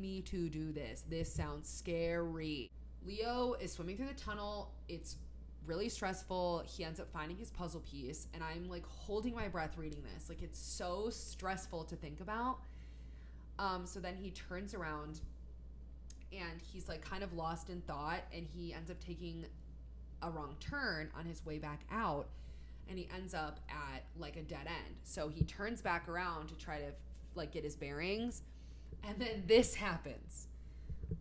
me to do this. This sounds scary. Leo is swimming through the tunnel. It's really stressful. He ends up finding his puzzle piece, and I'm like holding my breath reading this. Like, it's so stressful to think about. So then he turns around and he's like kind of lost in thought, and he ends up taking a wrong turn on his way back out. And he ends up at like a dead end. So he turns back around to try to like get his bearings. And then this happens.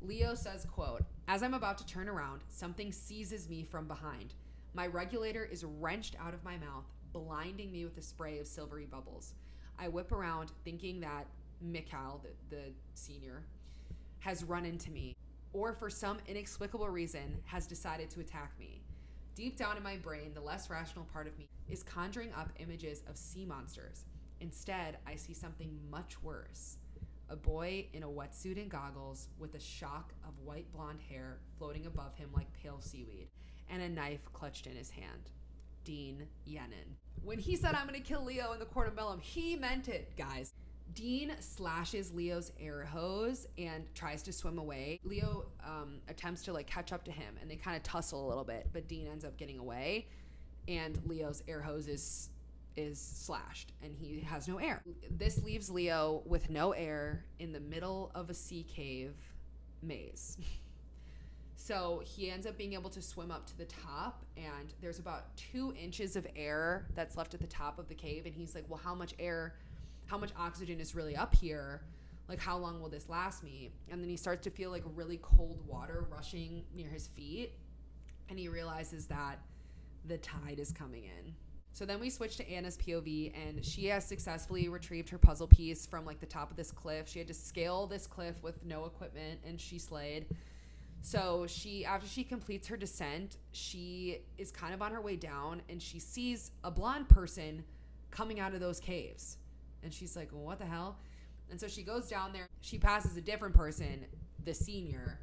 Leo says, quote, as I'm about to turn around, something seizes me from behind. My regulator is wrenched out of my mouth, blinding me with a spray of silvery bubbles. I whip around thinking that Mikhail, the senior, has run into me, or for some inexplicable reason has decided to attack me. Deep down in my brain, the less rational part of me is conjuring up images of sea monsters. Instead, I see something much worse. A boy in a wetsuit and goggles with a shock of white blonde hair floating above him like pale seaweed, and a knife clutched in his hand. Dean Yenin. When he said, I'm going to kill Leo in the Quartum Bellum, he meant it, guys. Dean slashes Leo's air hose and tries to swim away. Leo attempts to like catch up to him, and they kind of tussle a little bit, but Dean ends up getting away, and Leo's air hose is slashed, and he has no air. This leaves Leo with no air in the middle of a sea cave maze. So he ends up being able to swim up to the top, and there's about 2 inches of air that's left at the top of the cave. And he's like, well, how much oxygen is really up here? Like, how long will this last me? And then he starts to feel like really cold water rushing near his feet. And he realizes that the tide is coming in. So then we switch to Anna's POV, and she has successfully retrieved her puzzle piece from like the top of this cliff. She had to scale this cliff with no equipment, and she slayed. So after she completes her descent, she is kind of on her way down, and she sees a blonde person coming out of those caves. And she's like, well, what the hell? And so she goes down there. She passes a different person, the senior,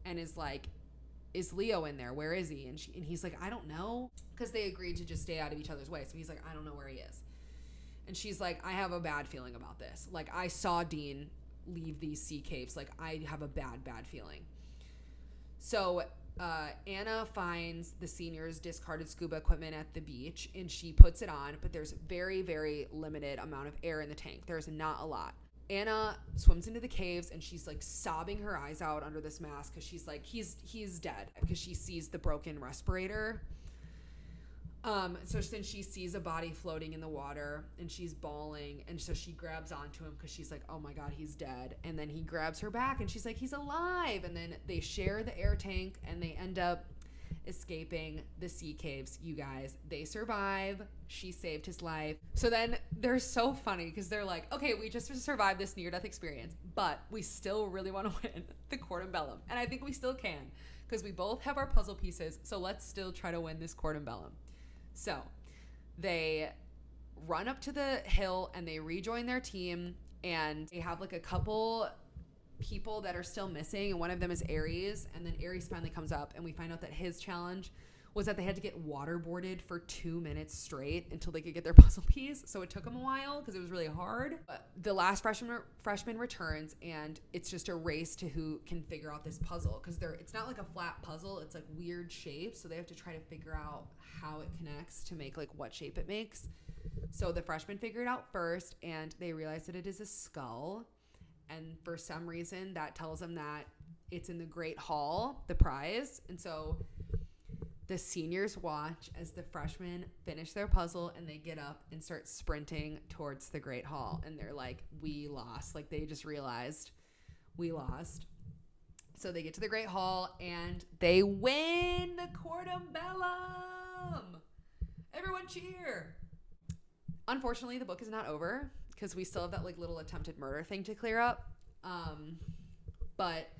and is like, is Leo in there? Where is he? And he's like, I don't know. Because they agreed to just stay out of each other's way. So he's like, I don't know where he is. And she's like, I have a bad feeling about this. Like, I saw Dean leave these sea caves. Like, I have a bad feeling. So Anna finds the senior's discarded scuba equipment at the beach, and she puts it on, but there's very, very limited amount of air in the tank. There's not a lot. Anna swims into the caves, and she's like sobbing her eyes out under this mask because she's like, he's dead, because she sees the broken respirator. So then she sees a body floating in the water, and she's bawling, and so she grabs onto him because she's like, oh my god, he's dead. And then he grabs her back, and she's like, he's alive. And then they share the air tank, and they end up escaping the sea caves. You guys, they survive. She saved his life. So then they're so funny because they're like, okay, we just survived this near-death experience, but we still really want to win the Cordon Bellum. And I think we still can, because we both have our puzzle pieces, so let's still try to win this Cordon Bellum. So they run up to the hill, and they rejoin their team, and they have like a couple people that are still missing, and one of them is Aries. And then Aries finally comes up, and we find out that his challenge was that they had to get waterboarded for 2 minutes straight until they could get their puzzle piece. So it took them a while because it was really hard. But the last freshman returns, and it's just a race to who can figure out this puzzle, because it's not like a flat puzzle. It's like weird shapes, so they have to try to figure out how it connects to make like what shape it makes. So the freshmen figure it out first, and they realize that it is a skull. And for some reason, that tells them that it's in the Great Hall, the prize. And so the seniors watch as the freshmen finish their puzzle, and they get up and start sprinting towards the Great Hall. And they're like, we lost. Like, they just realized we lost. So they get to the Great Hall, and they win the Cordon Bellum. Everyone cheer. Unfortunately, the book is not over, because we still have that like little attempted murder thing to clear up. But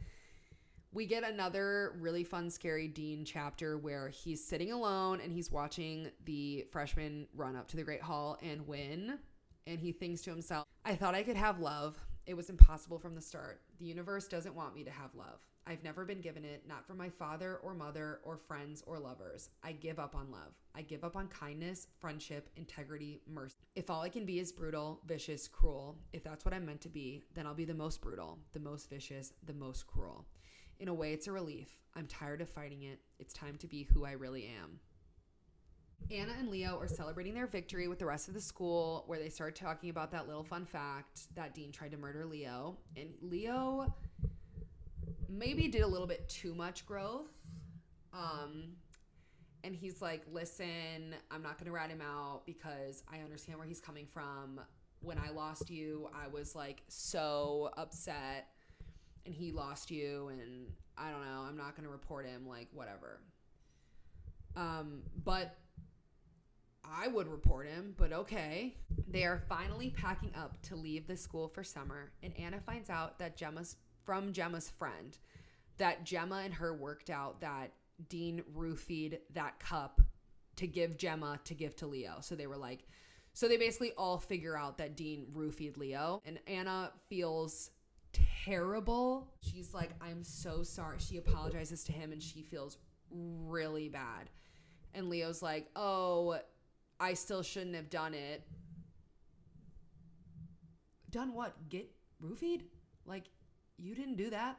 we get another really fun, scary Dean chapter where he's sitting alone, and he's watching the freshmen run up to the Great Hall and win. And he thinks to himself, I thought I could have love. It was impossible from the start. The universe doesn't want me to have love. I've never been given it, not from my father or mother or friends or lovers. I give up on love. I give up on kindness, friendship, integrity, mercy. If all I can be is brutal, vicious, cruel, if that's what I'm meant to be, then I'll be the most brutal, the most vicious, the most cruel. In a way, it's a relief. I'm tired of fighting it. It's time to be who I really am. Anna and Leo are celebrating their victory with the rest of the school, where they start talking about that little fun fact that Dean tried to murder Leo. And Leo maybe did a little bit too much growth. And he's like, listen, I'm not going to rat him out because I understand where he's coming from. When I lost you, I was like so upset, and he lost you, and I don't know, I'm not going to report him, like whatever. But I would report him, but okay. They are finally packing up to leave the school for summer, and Anna finds out that Gemma's friend, that Gemma and her worked out that Dean roofied that cup to give Gemma to give to Leo. So they were like, so they basically all figure out that Dean roofied Leo, and Anna feels terrible. She's like, I'm so sorry. She apologizes to him, and she feels really bad. And Leo's like, oh, I still shouldn't have done it. Done what? Get roofied? Like, you didn't do that.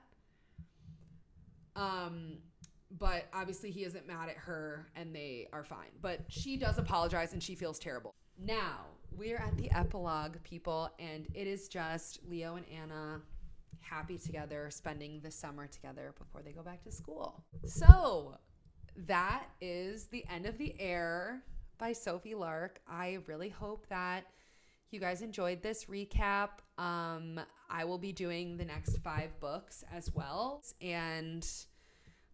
But obviously he isn't mad at her, and they are fine. But she does apologize, and she feels terrible. Now, we're at the epilogue, people, and it is just Leo and Anna happy together, spending the summer together before they go back to school. So that is The End of the Air by Sophie Lark. I really hope that you guys enjoyed this recap. I will be doing the next 5 books as well. And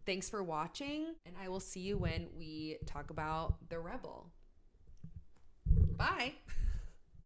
thanks for watching. And I will see you when we talk about The Rebel. Bye.